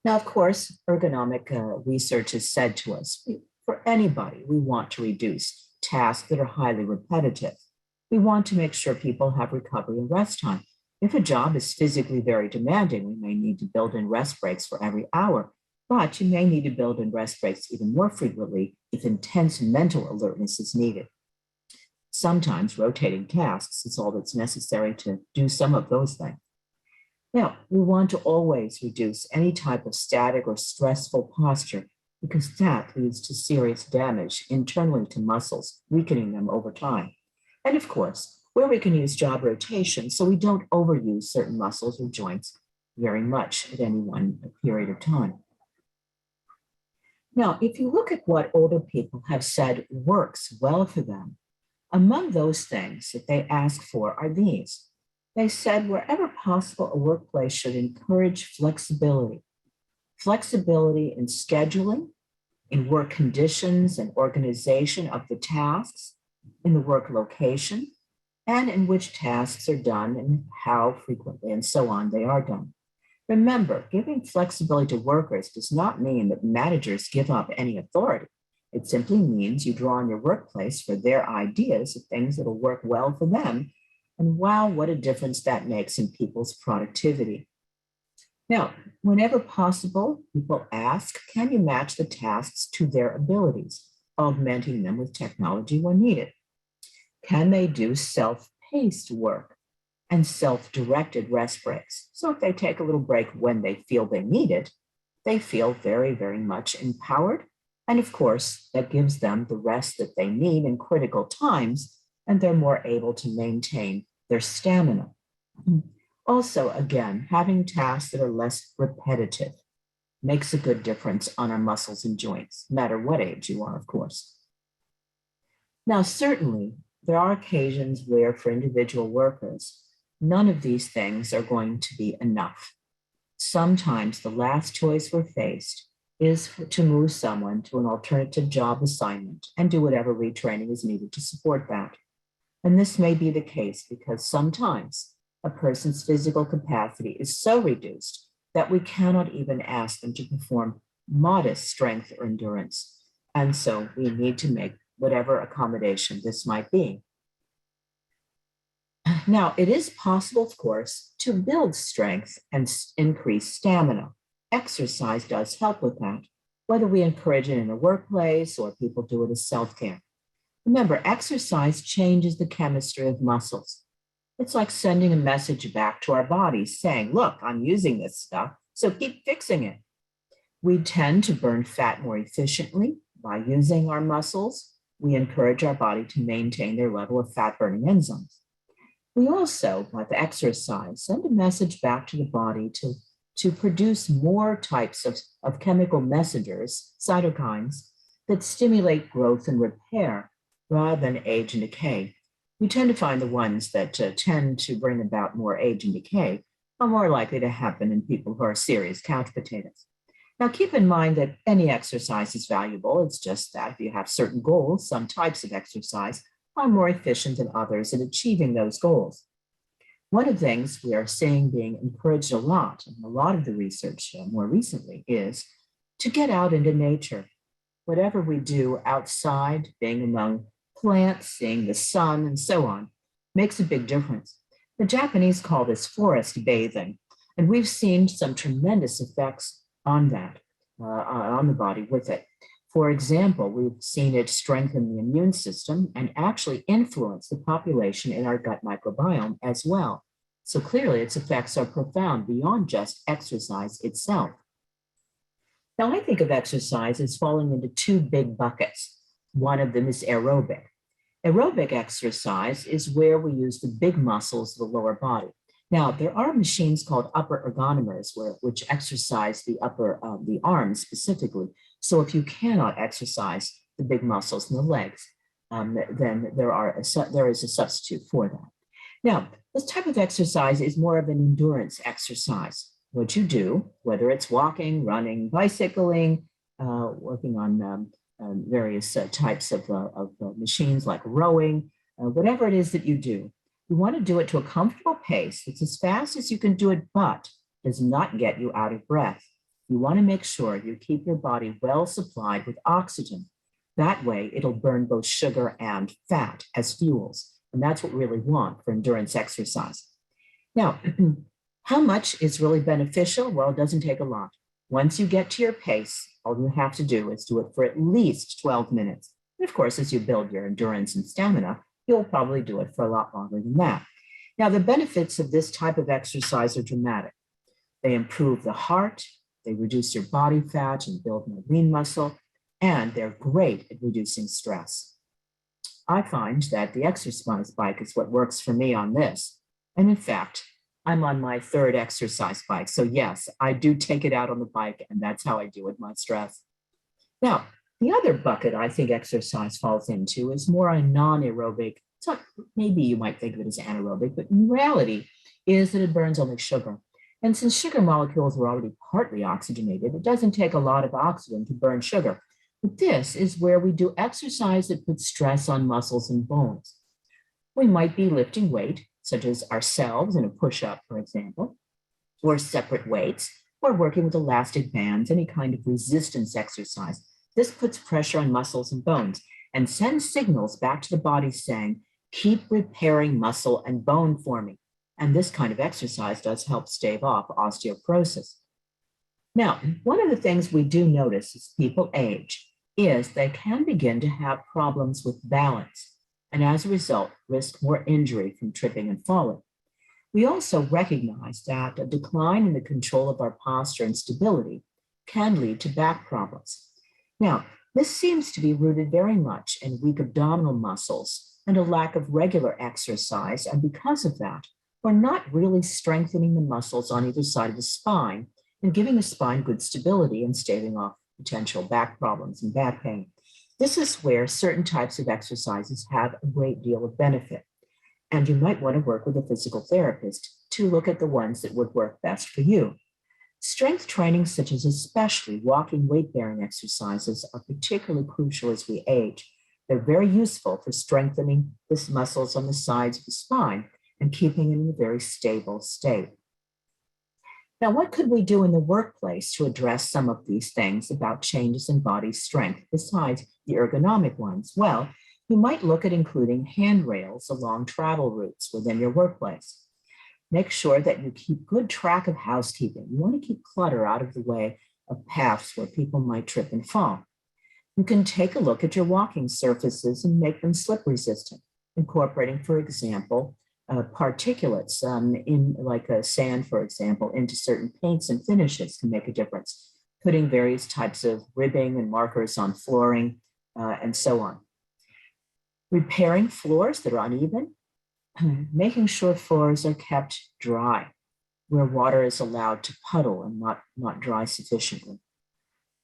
Now, of course, ergonomic research has said to us, for anybody, we want to reduce tasks that are highly repetitive. We want to make sure people have recovery and rest time. If a job is physically very demanding, we may need to build in rest breaks for every hour, but you may need to build in rest breaks even more frequently if intense mental alertness is needed. Sometimes rotating tasks is all that's necessary to do some of those things. Now, we want to always reduce any type of static or stressful posture because that leads to serious damage internally to muscles, weakening them over time. And of course, where we can use job rotation so we don't overuse certain muscles or joints very much at any one period of time. Now, if you look at what older people have said works well for them, among those things that they ask for are these. They said wherever possible, a workplace should encourage flexibility. Flexibility in scheduling, in work conditions and organization of the tasks, in the work location, and in which tasks are done and how frequently and so on they are done. Remember, giving flexibility to workers does not mean that managers give up any authority. It simply means you draw on your workplace for their ideas of things that will work well for them. And wow, what a difference that makes in people's productivity. Now, whenever possible, people ask, can you match the tasks to their abilities, augmenting them with technology when needed? Can they do self-paced work and self-directed rest breaks? So if they take a little break when they feel they need it, they feel very, very much empowered. And of course, that gives them the rest that they need in critical times, and they're more able to maintain their stamina. Also, again, having tasks that are less repetitive makes a good difference on our muscles and joints, no matter what age you are, of course. Now, certainly, there are occasions where for individual workers, none of these things are going to be enough. Sometimes the last choice we're faced is to move someone to an alternative job assignment and do whatever retraining is needed to support that. And this may be the case because sometimes a person's physical capacity is so reduced that we cannot even ask them to perform modest strength or endurance. And so we need to make whatever accommodation this might be. Now, it is possible, of course, to build strength and increase stamina. Exercise does help with that, whether we encourage it in the workplace or people do it as self-care. Remember, exercise changes the chemistry of muscles. It's like sending a message back to our bodies saying, look, I'm using this stuff, so keep fixing it. We tend to burn fat more efficiently by using our muscles. We encourage our body to maintain their level of fat-burning enzymes. We also, with exercise, send a message back to the body to produce more types of chemical messengers, cytokines, that stimulate growth and repair rather than age and decay. We tend to find the ones that tend to bring about more age and decay are more likely to happen in people who are serious couch potatoes. Now, keep in mind that any exercise is valuable. It's just that if you have certain goals, some types of exercise are more efficient than others in achieving those goals. One of the things we are seeing being encouraged a lot, and a lot of the research more recently, is to get out into nature. Whatever we do outside, being among plants, seeing the sun, and so on, makes a big difference. The Japanese call this forest bathing, and we've seen some tremendous effects on that, on the body with it. For example, we've seen it strengthen the immune system and actually influence the population in our gut microbiome as well. So clearly its effects are profound beyond just exercise itself. Now, I think of exercise as falling into two big buckets. One of them is aerobic. Aerobic exercise is where we use the big muscles of the lower body. Now, there are machines called upper ergonomers which exercise the the arms specifically. So if you cannot exercise the big muscles in the legs, then there is a substitute for that. Now, this type of exercise is more of an endurance exercise. What you do, whether it's walking, running, bicycling, working on various types of machines like rowing, whatever it is that you do, you want to do it to a comfortable pace. It's as fast as you can do it, but does not get you out of breath. You want to make sure you keep your body well supplied with oxygen. That way, it'll burn both sugar and fat as fuels. And that's what we really want for endurance exercise. Now, how much is really beneficial? Well, it doesn't take a lot. Once you get to your pace, all you have to do is do it for at least 12 minutes. And of course, as you build your endurance and stamina, you'll probably do it for a lot longer than that. Now, the benefits of this type of exercise are dramatic. They improve the heart, they reduce your body fat and build more lean muscle, and they're great at reducing stress. I find that the exercise bike is what works for me on this. And in fact, I'm on my third exercise bike. So yes, I do take it out on the bike, and that's how I deal with my stress. Now, the other bucket I think exercise falls into is more a non-aerobic. So maybe you might think of it as anaerobic, but in reality is that it burns only sugar. And since sugar molecules are already partly oxygenated, it doesn't take a lot of oxygen to burn sugar. But this is where we do exercise that puts stress on muscles and bones. We might be lifting weight, such as ourselves in a push-up, for example, or separate weights, or working with elastic bands, any kind of resistance exercise. This puts pressure on muscles and bones and sends signals back to the body saying, keep repairing muscle and bone forming. And this kind of exercise does help stave off osteoporosis. Now, one of the things we do notice as people age is they can begin to have problems with balance, and as a result, risk more injury from tripping and falling. We also recognize that a decline in the control of our posture and stability can lead to back problems. Now, this seems to be rooted very much in weak abdominal muscles and a lack of regular exercise, and because of that, we're not really strengthening the muscles on either side of the spine and giving the spine good stability and staving off potential back problems and back pain. This is where certain types of exercises have a great deal of benefit. And you might want to work with a physical therapist to look at the ones that would work best for you. Strength training, such as especially walking weight-bearing exercises, are particularly crucial as we age. They're very useful for strengthening the muscles on the sides of the spine and keeping it in a very stable state. Now, what could we do in the workplace to address some of these things about changes in body strength besides the ergonomic ones? Well, you might look at including handrails along travel routes within your workplace. Make sure that you keep good track of housekeeping. You want to keep clutter out of the way of paths where people might trip and fall. You can take a look at your walking surfaces and make them slip resistant, incorporating, for example, particulates in like sand, for example, into certain paints and finishes can make a difference. Putting various types of ribbing and markers on flooring and so on. Repairing floors that are uneven, making sure floors are kept dry, where water is allowed to puddle and not dry sufficiently.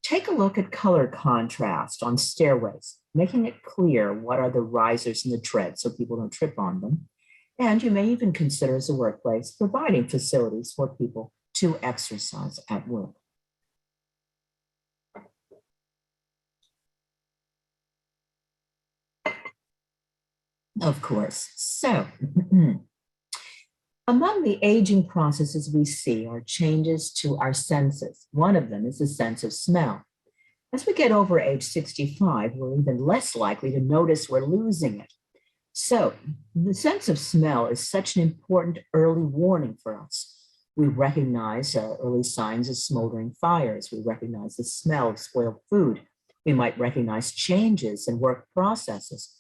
Take a look at color contrast on stairways, making it clear what are the risers and the treads so people don't trip on them. And you may even consider as a workplace providing facilities for people to exercise at work. Of course. So, among the aging processes we see are changes to our senses. One of them is the sense of smell. As we get over age 65, we're even less likely to notice we're losing it. So, the sense of smell is such an important early warning for us. We recognize early signs of smoldering fires. We recognize the smell of spoiled food. We might recognize changes in work processes.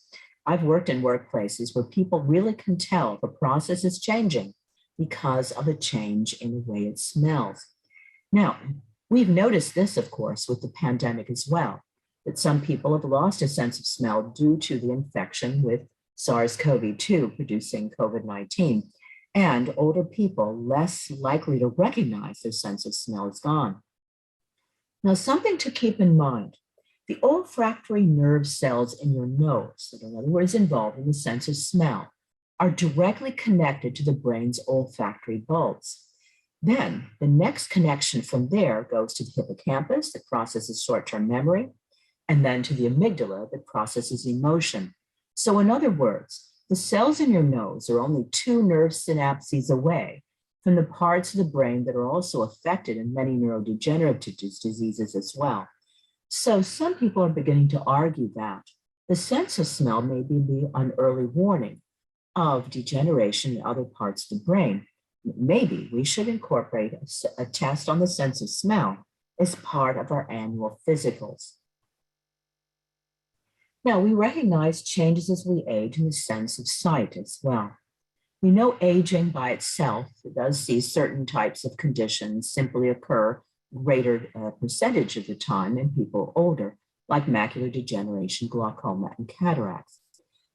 I've worked in workplaces where people really can tell if a process is changing because of a change in the way it smells. Now, we've noticed this, of course, with the pandemic as well, that some people have lost a sense of smell due to the infection with SARS-CoV-2 producing COVID-19, and older people less likely to recognize their sense of smell is gone. Now, something to keep in mind. The olfactory nerve cells in your nose, that are in other words involved in the sense of smell, are directly connected to the brain's olfactory bulbs. Then the next connection from there goes to the hippocampus that processes short-term memory, and then to the amygdala that processes emotion. So in other words, the cells in your nose are only 2 nerve synapses away from the parts of the brain that are also affected in many neurodegenerative diseases as well. So some people are beginning to argue that the sense of smell may be an early warning of degeneration in other parts of the brain. Maybe we should incorporate a test on the sense of smell as part of our annual physicals. Now, we recognize changes as we age in the sense of sight as well. We know aging by itself does see certain types of conditions simply occur greater percentage of the time in people older, like macular degeneration, glaucoma, and cataracts.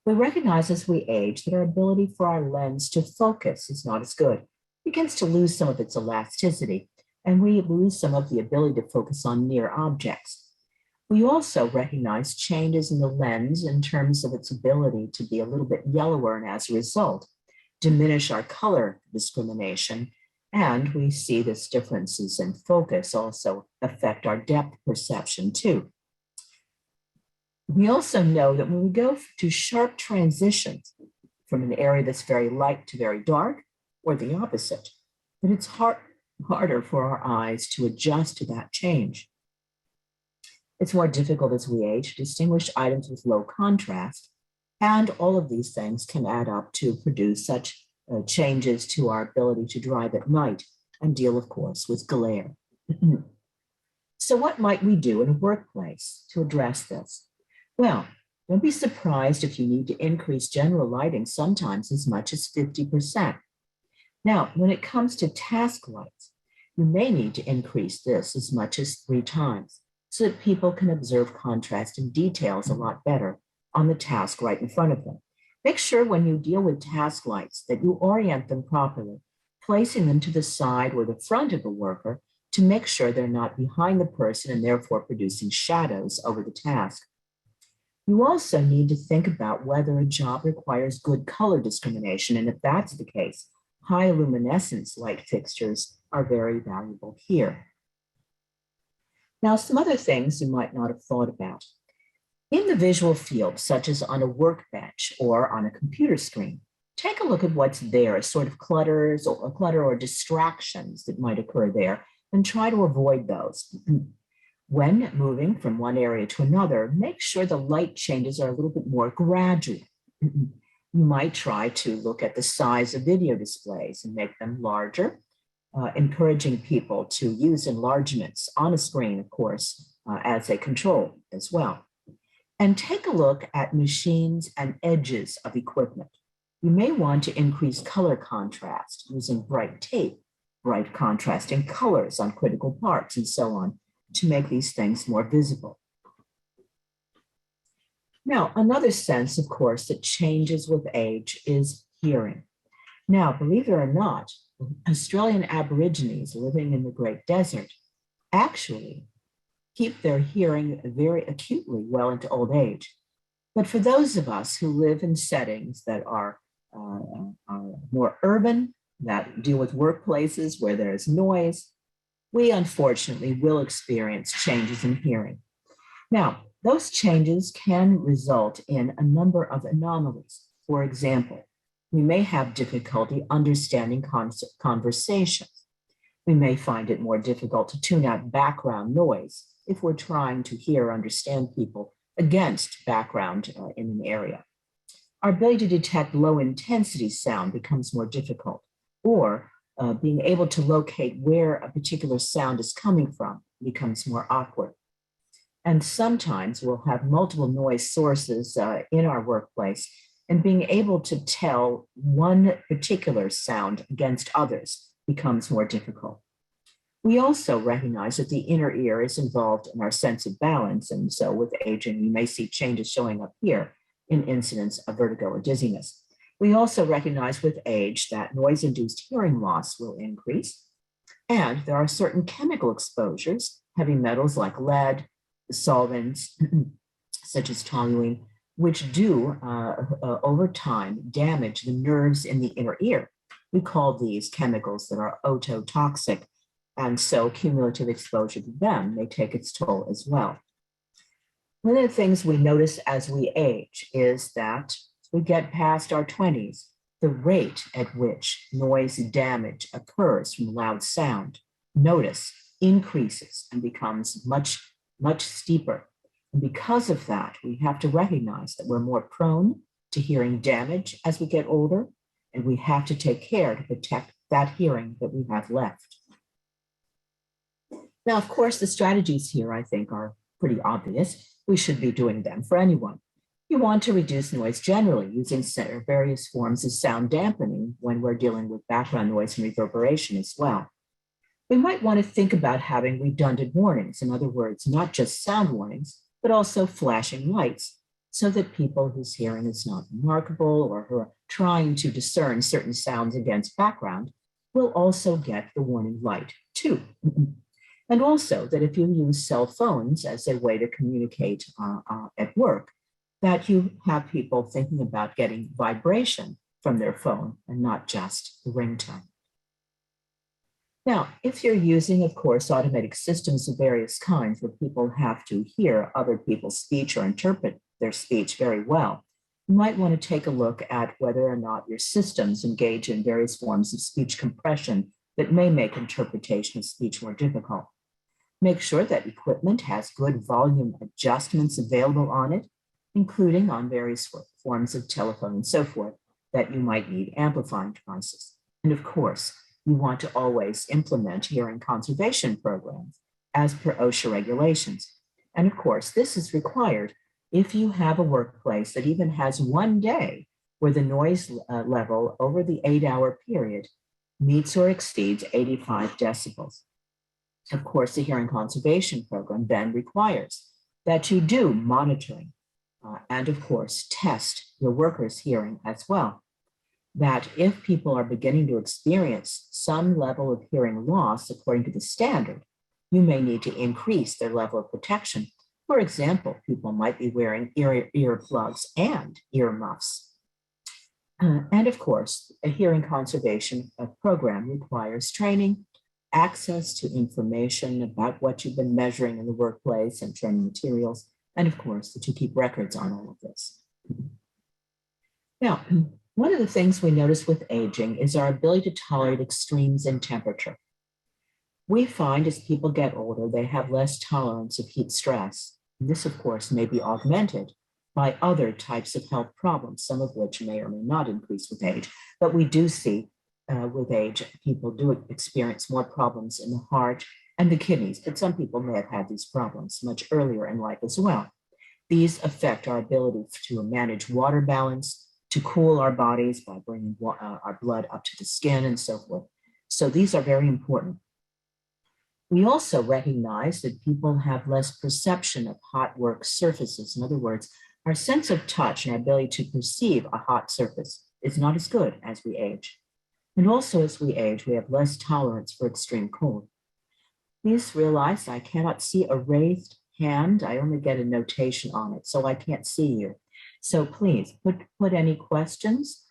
We recognize as we age that our ability for our lens to focus is not as good. It begins to lose some of its elasticity, and we lose some of the ability to focus on near objects. We also recognize changes in the lens in terms of its ability to be a little bit yellower, and as a result, diminish our color discrimination. And we see this differences in focus also affect our depth perception too. We also know that when we go to sharp transitions from an area that's very light to very dark, or the opposite, that it's harder for our eyes to adjust to that change. It's more difficult as we age to distinguish items with low contrast, and all of these things can add up to produce such changes to our ability to drive at night and deal, of course, with glare. So what might we do in a workplace to address this? Well, don't be surprised if you need to increase general lighting sometimes as much as 50%. Now, when it comes to task lights, you may need to increase this as much as 3 times so that people can observe contrast and details a lot better on the task right in front of them. Make sure when you deal with task lights that you orient them properly, placing them to the side or the front of the worker to make sure they're not behind the person and therefore producing shadows over the task. You also need to think about whether a job requires good color discrimination, and if that's the case, high luminescence light fixtures are very valuable here. Now, some other things you might not have thought about. In the visual field, such as on a workbench or on a computer screen, take a look at what's there as sort of clutter or distractions that might occur there, and try to avoid those. When moving from one area to another, make sure the light changes are a little bit more gradual. You might try to look at the size of video displays and make them larger, encouraging people to use enlargements on a screen, of course, as a control as well. And take a look at machines and edges of equipment. You may want to increase color contrast using bright tape, bright contrasting colors on critical parts, and so on, to make these things more visible. Now, another sense, of course, that changes with age is hearing. Now, believe it or not, Australian Aborigines living in the Great Desert actually keep their hearing very acutely well into old age. But for those of us who live in settings that are more urban, that deal with workplaces where there's noise, we unfortunately will experience changes in hearing. Now, those changes can result in a number of anomalies. For example, we may have difficulty understanding conversations. We may find it more difficult to tune out background noise if we're trying to hear or understand people against background in an area. Our ability to detect low intensity sound becomes more difficult, or being able to locate where a particular sound is coming from becomes more awkward. And sometimes we'll have multiple noise sources in our workplace, and being able to tell one particular sound against others becomes more difficult. We also recognize that the inner ear is involved in our sense of balance, and so with aging, you may see changes showing up here in incidents of vertigo or dizziness. We also recognize with age that noise-induced hearing loss will increase, and there are certain chemical exposures, heavy metals like lead, solvents such as toluene, which do over time damage the nerves in the inner ear. We call these chemicals that are ototoxic, and so cumulative exposure to them may take its toll as well. One of the things we notice as we age is that we get past our 20s, the rate at which noise damage occurs from loud sound, notice, increases and becomes much steeper. And because of that, we have to recognize that we're more prone to hearing damage as we get older, and we have to take care to protect that hearing that we have left. Now, of course, the strategies here, I think, are pretty obvious. We should be doing them for anyone. You want to reduce noise generally using various forms of sound dampening when we're dealing with background noise and reverberation as well. We might want to think about having redundant warnings, in other words, not just sound warnings, but also flashing lights, so that people whose hearing is not remarkable or who are trying to discern certain sounds against background will also get the warning light too. And also that if you use cell phones as a way to communicate at work, that you have people thinking about getting vibration from their phone and not just the ringtone. Now, if you're using, of course, automatic systems of various kinds where people have to hear other people's speech or interpret their speech very well, you might want to take a look at whether or not your systems engage in various forms of speech compression that may make interpretation of speech more difficult. Make sure that equipment has good volume adjustments available on it, including on various forms of telephone and so forth that you might need amplifying devices. And of course, you want to always implement hearing conservation programs as per OSHA regulations. And of course, this is required if you have a workplace that even has one day where the noise level over the 8-hour period meets or exceeds 85 decibels. Of course, the hearing conservation program then requires that you do monitoring and of course, test your workers' hearing as well. That if people are beginning to experience some level of hearing loss according to the standard, you may need to increase their level of protection. For example, people might be wearing earplugs and earmuffs. And of course, a hearing conservation program requires training, access to information about what you've been measuring in the workplace and training materials, and of course, that you keep records on all of this. Now, one of the things we notice with aging is our ability to tolerate extremes in temperature. We find as people get older, they have less tolerance of heat stress. And this, of course, may be augmented by other types of health problems, some of which may or may not increase with age. But we do see with age, people do experience more problems in the heart and the kidneys, but some people may have had these problems much earlier in life as well. These affect our ability to manage water balance, to cool our bodies by bringing our blood up to the skin and so forth. So these are very important. We also recognize that people have less perception of hot work surfaces. In other words, our sense of touch and our ability to perceive a hot surface is not as good as we age. And also as we age, we have less tolerance for extreme cold. Please realize I cannot see a raised hand. I only get a notation on it, so I can't see you. So please put any questions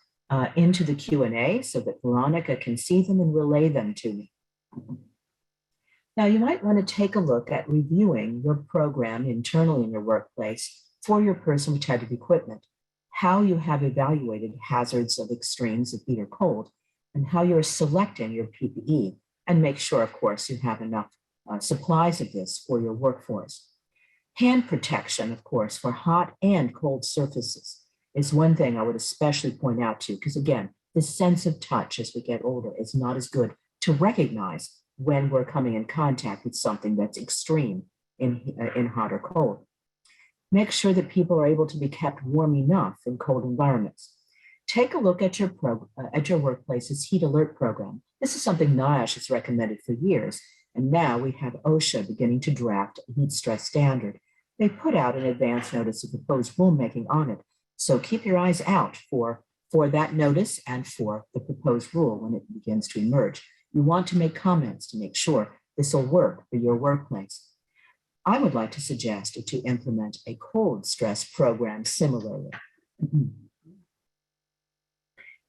into the Q&A so that Veronica can see them and relay them to me. Now, you might want to take a look at reviewing your program internally in your workplace for your personal protective equipment, how you have evaluated hazards of extremes of heat or cold, and how you're selecting your PPE, and make sure, of course, you have enough supplies of this for your workforce. Hand protection, of course, for hot and cold surfaces is one thing I would especially point out to, because again, the sense of touch as we get older is not as good to recognize when we're coming in contact with something that's extreme in hot or cold. Make sure that people are able to be kept warm enough in cold environments. Take a look at your workplace's heat alert program. This is something NIOSH has recommended for years, and now we have OSHA beginning to draft a heat stress standard. They put out an advance notice of proposed rulemaking on it, so keep your eyes out for that notice and for the proposed rule when it begins to emerge. You want to make comments to make sure this will work for your workplace. I would like to suggest to implement a cold stress program similarly.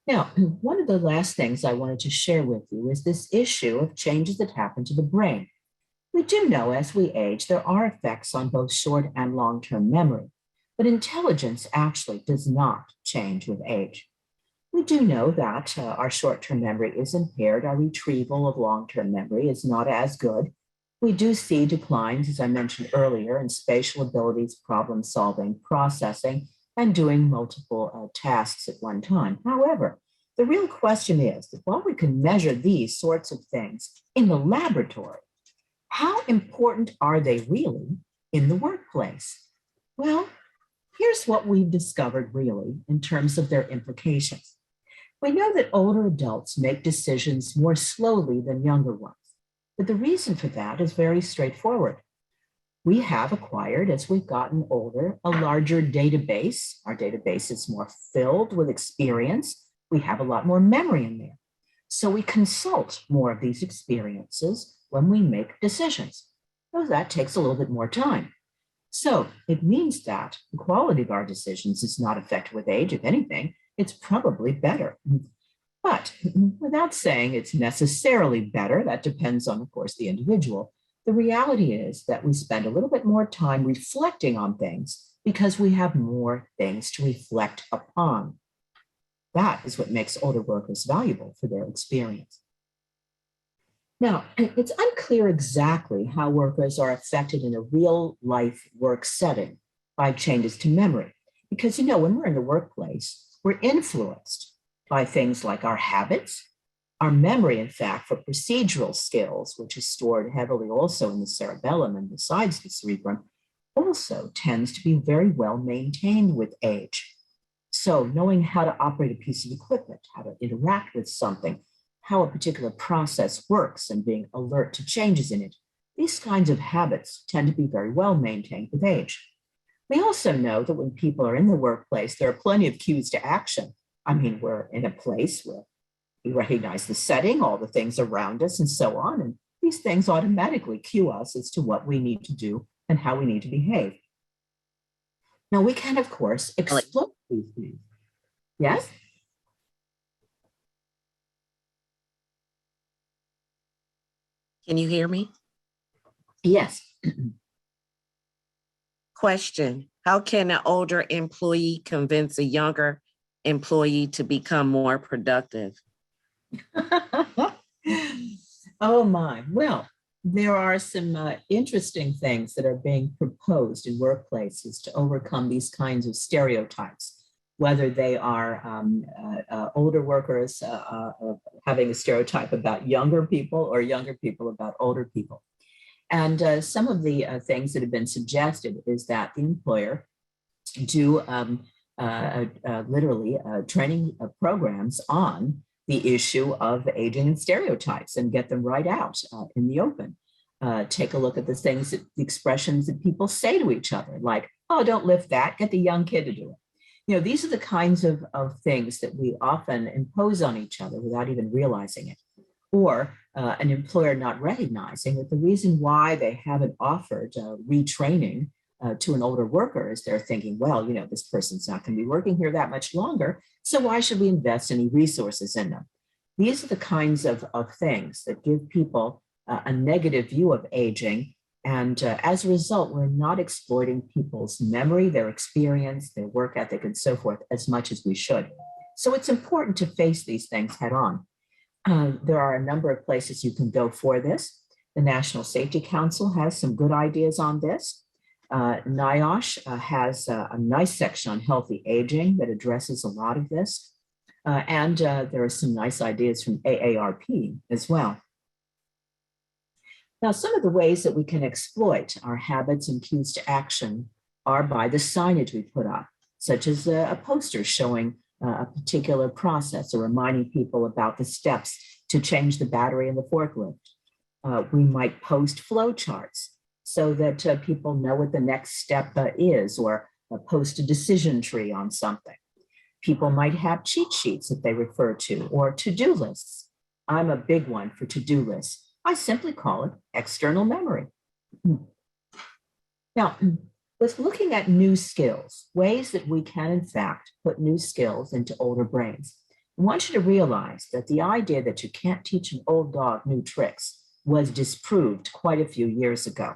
Now, one of the last things I wanted to share with you is this issue of changes that happen to the brain. We do know as we age, there are effects on both short and long-term memory, but intelligence actually does not change with age. We do know that our short-term memory is impaired. Our retrieval of long-term memory is not as good. We do see declines, as I mentioned earlier, in spatial abilities, problem solving, processing, and doing multiple tasks at one time. However, the real question is that while we can measure these sorts of things in the laboratory, how important are they really in the workplace? Well, here's what we've discovered really in terms of their implications. We know that older adults make decisions more slowly than younger ones, but the reason for that is very straightforward. We have acquired, as we've gotten older, a larger database. Our database is more filled with experience. We have a lot more memory in there. So we consult more of these experiences when we make decisions. So that takes a little bit more time. So it means that the quality of our decisions is not affected with age. If anything, it's probably better. But without saying it's necessarily better, that depends on, of course, the individual. The reality is that we spend a little bit more time reflecting on things because we have more things to reflect upon. That is what makes older workers valuable for their experience. Now, it's unclear exactly how workers are affected in a real life work setting by changes to memory. Because, when we're in the workplace, we're influenced by things like our habits, our memory, in fact, for procedural skills, which is stored heavily also in the cerebellum and besides the cerebrum, also tends to be very well maintained with age. So knowing how to operate a piece of equipment, how to interact with something, how a particular process works and being alert to changes in it, these kinds of habits tend to be very well maintained with age. We also know that when people are in the workplace, there are plenty of cues to action. We're in a place where we recognize the setting, all the things around us, and so on. And these things automatically cue us as to what we need to do and how we need to behave. Now, we can, of course, explore these things. Yes? Can you hear me? Yes. Question: how can an older employee convince a younger employee to become more productive? Oh my. Well, there are some interesting things that are being proposed in workplaces to overcome these kinds of stereotypes, whether they are older workers having a stereotype about younger people or younger people about older people. And some of the things that have been suggested is that the employer do literally training programs on the issue of aging and stereotypes and get them right out in the open. Take a look at the things, the expressions that people say to each other, like, oh, don't lift that, get the young kid to do it. These are the kinds of things that we often impose on each other without even realizing it. Or an employer not recognizing that the reason why they haven't offered retraining to an older worker is they're thinking, well, this person's not going to be working here that much longer, so why should we invest any resources in them? These are the kinds of things that give people a negative view of aging. And as a result, we're not exploiting people's memory, their experience, their work ethic, and so forth as much as we should. So it's important to face these things head on. There are a number of places you can go for this. The National Safety Council has some good ideas on this. NIOSH has a nice section on healthy aging that addresses a lot of this. And there are some nice ideas from AARP as well. Now, some of the ways that we can exploit our habits and cues to action are by the signage we put up, such as a poster showing a particular process or reminding people about the steps to change the battery in the forklift. We might post flow charts so that people know what the next step is, or post a decision tree on something. People might have cheat sheets that they refer to, or to-do lists. I'm a big one for to-do lists. I simply call it external memory. Now, with looking at new skills, ways that we can, in fact, put new skills into older brains, I want you to realize that the idea that you can't teach an old dog new tricks was disproved quite a few years ago.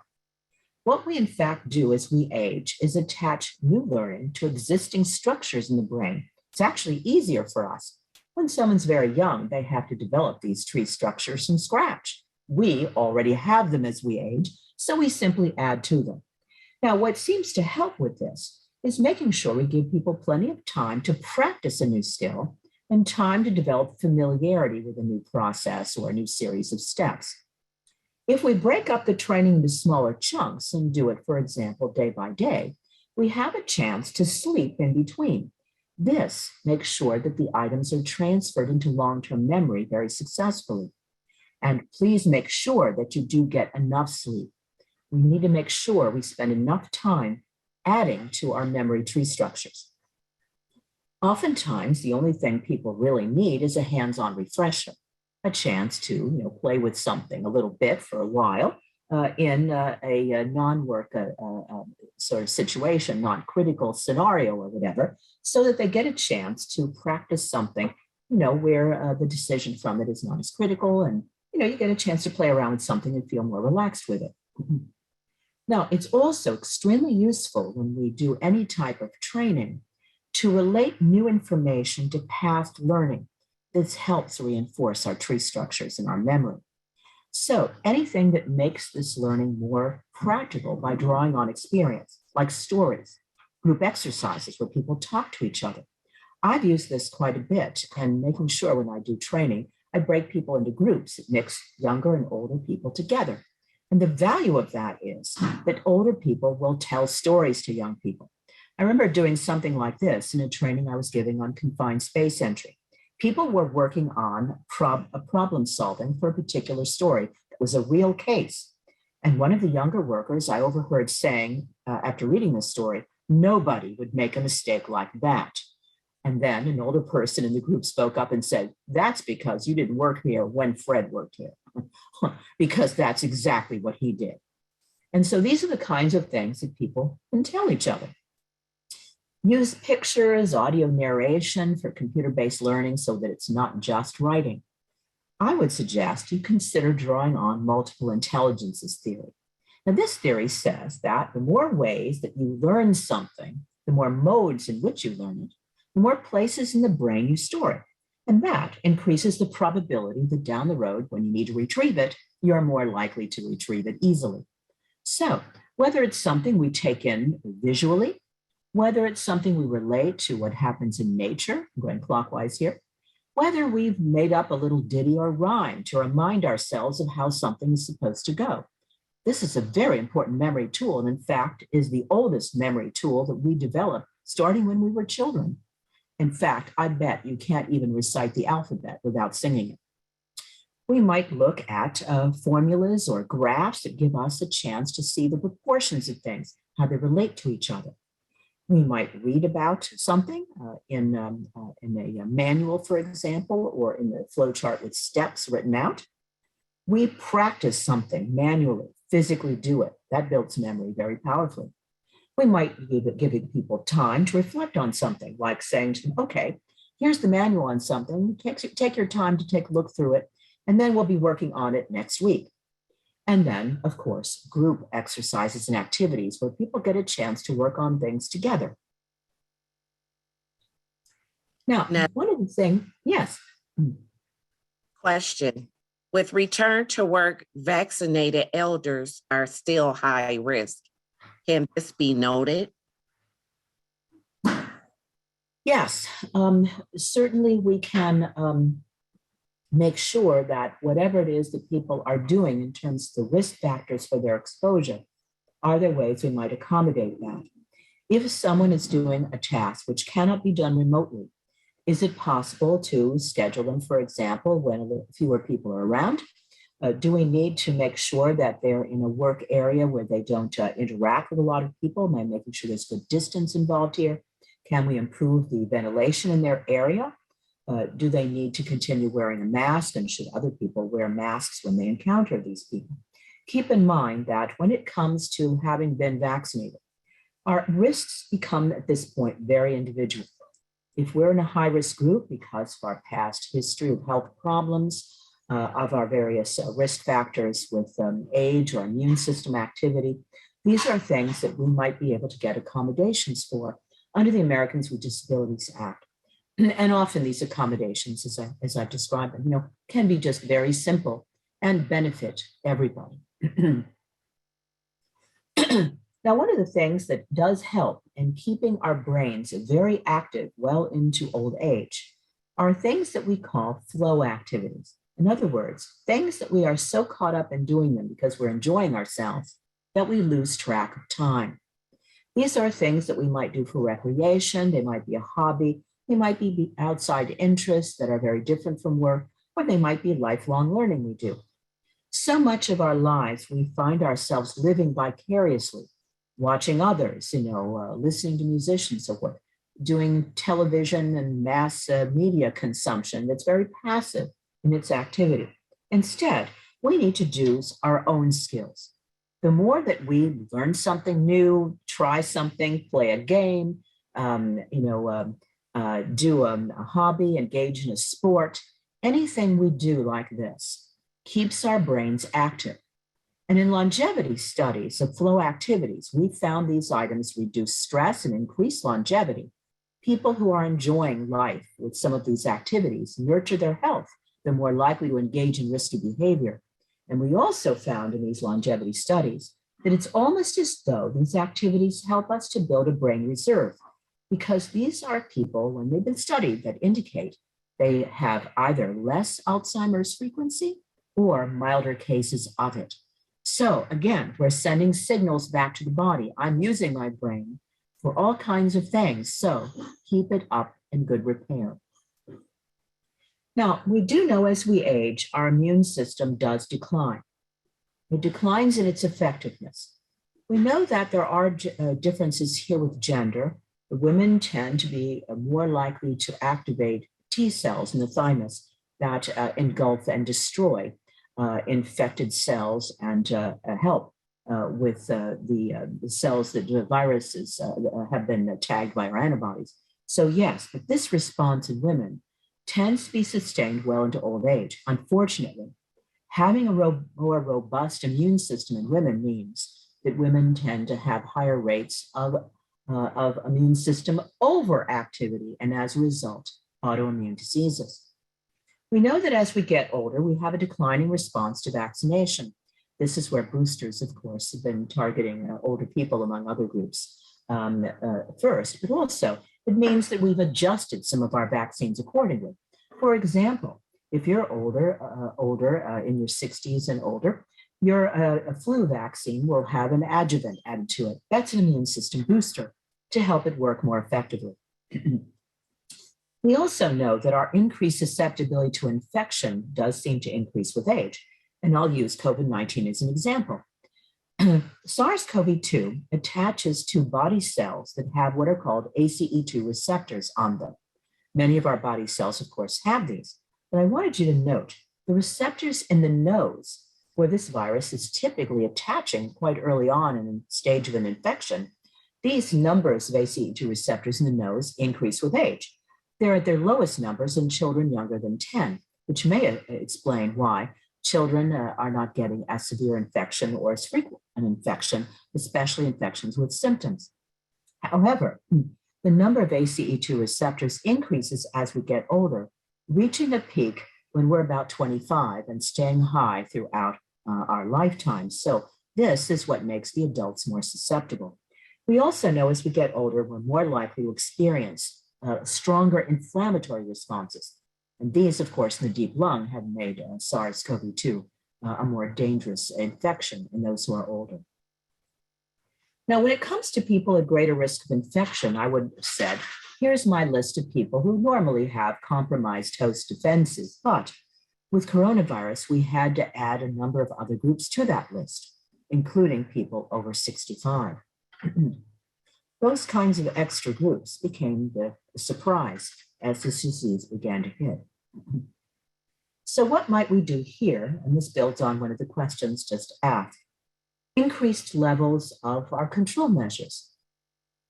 What we, in fact, do as we age is attach new learning to existing structures in the brain. It's actually easier for us. When someone's very young, they have to develop these tree structures from scratch. We already have them as we age, so we simply add to them. Now, what seems to help with this is making sure we give people plenty of time to practice a new skill and time to develop familiarity with a new process or a new series of steps. If we break up the training into smaller chunks and do it, for example, day by day, we have a chance to sleep in between. This makes sure that the items are transferred into long-term memory very successfully. And please make sure that you do get enough sleep. We need to make sure we spend enough time adding to our memory tree structures. Oftentimes, the only thing people really need is a hands-on refresher, a chance to play with something a little bit for a while in a non-work sort of situation, non-critical scenario or whatever, so that they get a chance to practice something, where the decision from it is not as critical, and you get a chance to play around with something and feel more relaxed with it. Now, it's also extremely useful when we do any type of training to relate new information to past learning. This helps reinforce our tree structures in our memory. So anything that makes this learning more practical by drawing on experience, like stories, group exercises where people talk to each other. I've used this quite a bit, and making sure when I do training, I break people into groups that mix younger and older people together. And the value of that is that older people will tell stories to young people. I remember doing something like this in a training I was giving on confined space entry. People were working on a problem solving for a particular story that was a real case. And one of the younger workers I overheard saying, after reading this story, nobody would make a mistake like that. And then an older person in the group spoke up and said, that's because you didn't work here when Fred worked here, because that's exactly what he did. And so these are the kinds of things that people can tell each other. Use pictures, audio narration for computer-based learning so that it's not just writing. I would suggest you consider drawing on multiple intelligences theory. Now, this theory says that the more ways that you learn something, the more modes in which you learn it, the more places in the brain you store it. And that increases the probability that down the road, when you need to retrieve it, you're more likely to retrieve it easily. So whether it's something we take in visually, whether it's something we relate to what happens in nature, I'm going clockwise here, whether we've made up a little ditty or rhyme to remind ourselves of how something is supposed to go. This is a very important memory tool, and in fact, is the oldest memory tool that we developed starting when we were children. In fact, I bet you can't even recite the alphabet without singing it. We might look at formulas or graphs that give us a chance to see the proportions of things, how they relate to each other. We might read about something in a manual, for example, or in the flowchart with steps written out. We practice something manually, physically do it. That builds memory very powerfully. We might be giving people time to reflect on something, like saying to them, okay, here's the manual on something. Take your time to take a look through it, and then we'll be working on it next week. And then, of course, group exercises and activities where people get a chance to work on things together. Now, one of the things, yes. Question. With return to work, vaccinated elders are still high risk. Can this be noted? Yes, certainly we can make sure that whatever it is that people are doing in terms of the risk factors for their exposure, are there ways we might accommodate that? If someone is doing a task which cannot be done remotely, is it possible to schedule them, for example, when fewer people are around? Do we need to make sure that they're in a work area where they don't interact with a lot of people by making sure there's good distance involved here? Can we improve the ventilation in their area? Do they need to continue wearing a mask, and should other people wear masks when they encounter these people? Keep in mind that when it comes to having been vaccinated, our risks become at this point very individual. If we're in a high-risk group because of our past history of health problems, of our various risk factors with age or immune system activity, these are things that we might be able to get accommodations for under the Americans with Disabilities Act. And often these accommodations, as I've described them, can be just very simple and benefit everybody. Now, one of the things that does help in keeping our brains very active well into old age are things that we call flow activities. In other words, things that we are so caught up in doing them because we're enjoying ourselves that we lose track of time. These are things that we might do for recreation. They might be a hobby. They might be outside interests that are very different from work, or they might be lifelong learning we do. So much of our lives, we find ourselves living vicariously, watching others, listening to musicians, so forth, doing television and mass media consumption that's very passive in its activity. Instead, we need to do our own skills. The more that we learn something new, try something, play a game, do a hobby, engage in a sport, anything we do like this keeps our brains active. And in longevity studies of flow activities, we found these items reduce stress and increase longevity. People who are enjoying life with some of these activities nurture their health. They're more likely to engage in risky behavior. And we also found in these longevity studies that it's almost as though these activities help us to build a brain reserve, because these are people, when they've been studied, that indicate they have either less Alzheimer's frequency or milder cases of it. So again, we're sending signals back to the body. I'm using my brain for all kinds of things, so keep it up in good repair. Now, we do know as we age, our immune system does decline. It declines in its effectiveness. We know that there are differences here with gender. The women tend to be more likely to activate T cells in the thymus that engulf and destroy infected cells and help with the cells that the viruses have been tagged by our antibodies. So yes, but this response in women tends to be sustained well into old age. Unfortunately, having a more robust immune system in women means that women tend to have higher rates of immune system overactivity, and as a result, autoimmune diseases. We know that as we get older, we have a declining response to vaccination. This is where boosters, of course, have been targeting older people among other groups first, but also it means that we've adjusted some of our vaccines accordingly. For example, if you're older in your 60s and older, your flu vaccine will have an adjuvant added to it. That's an immune system booster to help it work more effectively. We also know that our increased susceptibility to infection does seem to increase with age. And I'll use COVID-19 as an example. SARS-CoV-2 attaches to body cells that have what are called ACE2 receptors on them. Many of our body cells, of course, have these. But I wanted you to note the receptors in the nose, where this virus is typically attaching quite early on in the stage of an infection. These numbers of ACE2 receptors in the nose increase with age. They're at their lowest numbers in children younger than 10, which may explain why children are not getting as severe infection or as frequent an infection, especially infections with symptoms. However, the number of ACE2 receptors increases as we get older, reaching a peak when we're about 25 and staying high throughout our lifetime. So this is what makes the adults more susceptible. We also know as we get older, we're more likely to experience stronger inflammatory responses. And these, of course, in the deep lung have made SARS-CoV-2 a more dangerous infection in those who are older. Now, when it comes to people at greater risk of infection, I would have said, here's my list of people who normally have compromised host defenses. But with coronavirus, we had to add a number of other groups to that list, including people over 65. Those kinds of extra groups became the surprise as this disease began to hit. So what might we do here? And this builds on one of the questions just asked. Increased levels of our control measures.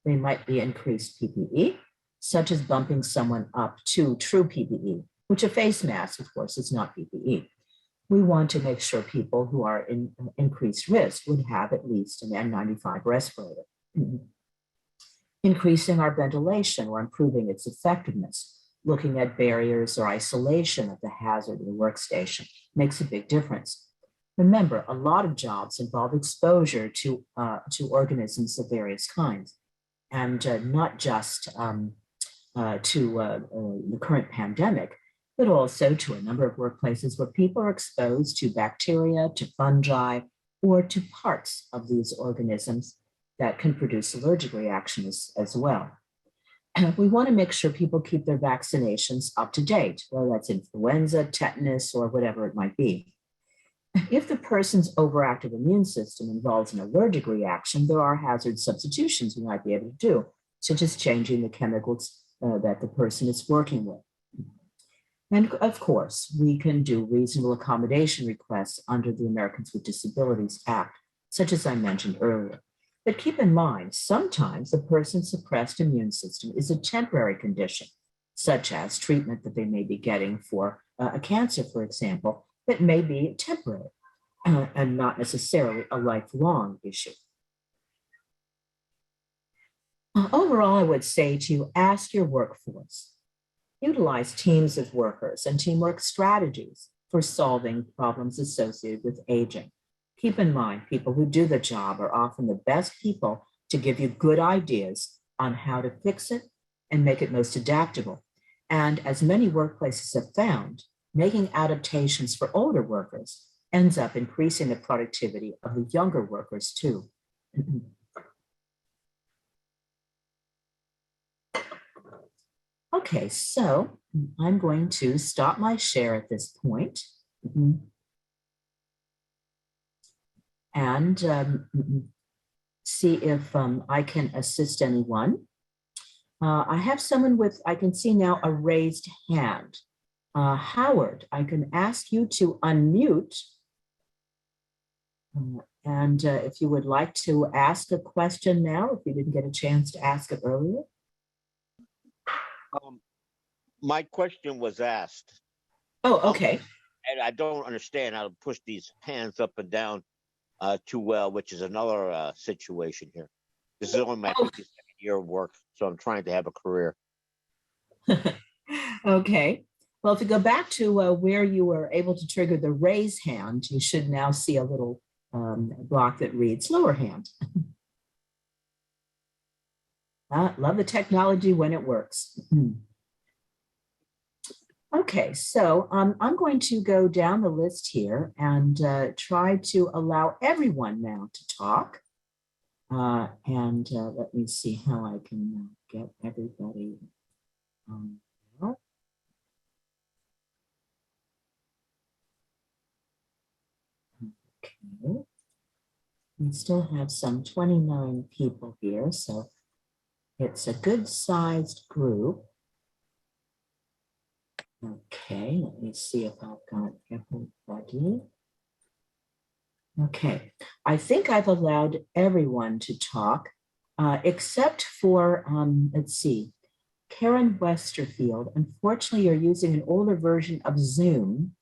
They might be increased PPE, such as bumping someone up to true PPE, which a face mask, of course, is not PPE. We want to make sure people who are in increased risk would have at least an N95 respirator. Increasing our ventilation or improving its effectiveness, looking at barriers or isolation of the hazard of the workstation makes a big difference. Remember, a lot of jobs involve exposure to organisms of various kinds, and not just to the current pandemic, but also to a number of workplaces where people are exposed to bacteria, to fungi, or to parts of these organisms that can produce allergic reactions as well. We want to make sure people keep their vaccinations up to date, whether that's influenza, tetanus, or whatever it might be. If the person's overactive immune system involves an allergic reaction, there are hazard substitutions we might be able to do, such as changing the chemicals that the person is working with. And of course, we can do reasonable accommodation requests under the Americans with Disabilities Act, such as I mentioned earlier. But keep in mind, sometimes a person's suppressed immune system is a temporary condition, such as treatment that they may be getting for a cancer, for example, that may be temporary and not necessarily a lifelong issue. Overall, I would say to you, ask your workforce. Utilize teams of workers and teamwork strategies for solving problems associated with aging. Keep in mind, people who do the job are often the best people to give you good ideas on how to fix it and make it most adaptable. And as many workplaces have found, making adaptations for older workers ends up increasing the productivity of the younger workers too. Okay, so I'm going to stop my share at this point. And see if I can assist anyone. I have someone with, I can see now, a raised hand. Howard, I can ask you to unmute. And if you would like to ask a question now, if you didn't get a chance to ask it earlier. My question was asked. Oh, okay. And I don't understand how to push these hands up and down too well, which is another situation here. This is only my 52nd year of work, so I'm trying to have a career. Okay. Well, if you go back to where you were able to trigger the raise hand, you should now see a little block that reads lower hand. Love the technology when it works. Okay, so I'm going to go down the list here and try to allow everyone now to talk. And let me see how I can get everybody on. Okay. We still have some 29 people here, so it's a good sized group. Okay, let me see if I've got everybody. Okay, I think I've allowed everyone to talk, except for, let's see, Karen Westerfield. Unfortunately, you're using an older version of Zoom,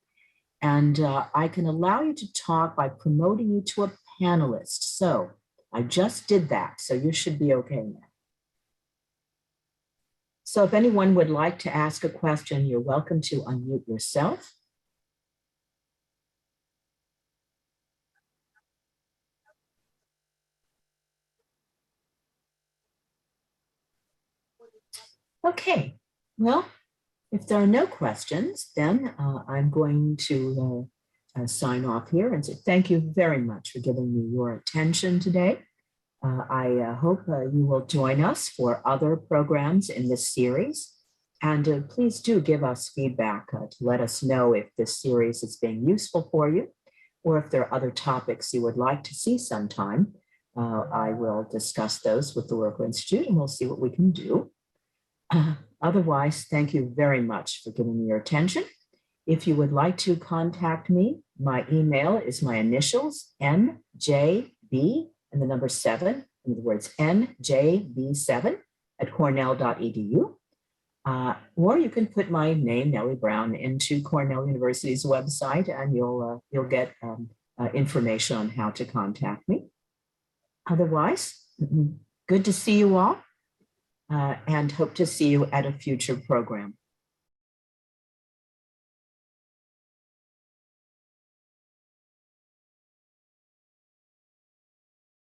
and I can allow you to talk by promoting you to a panelist. So I just did that, so you should be okay now. So if anyone would like to ask a question, you're welcome to unmute yourself. Okay, well, if there are no questions, then I'm going to sign off here and say thank you very much for giving me your attention today. I hope you will join us for other programs in this series. And please do give us feedback to let us know if this series is being useful for you, or if there are other topics you would like to see sometime. I will discuss those with the Worker Institute and we'll see what we can do. Otherwise, thank you very much for giving me your attention. If you would like to contact me, my email is my initials, NJB, and the number 7, in other words, njb7@cornell.edu. Or you can put my name, Nellie Brown, into Cornell University's website, and you'll get information on how to contact me. Otherwise, good to see you all, and hope to see you at a future program.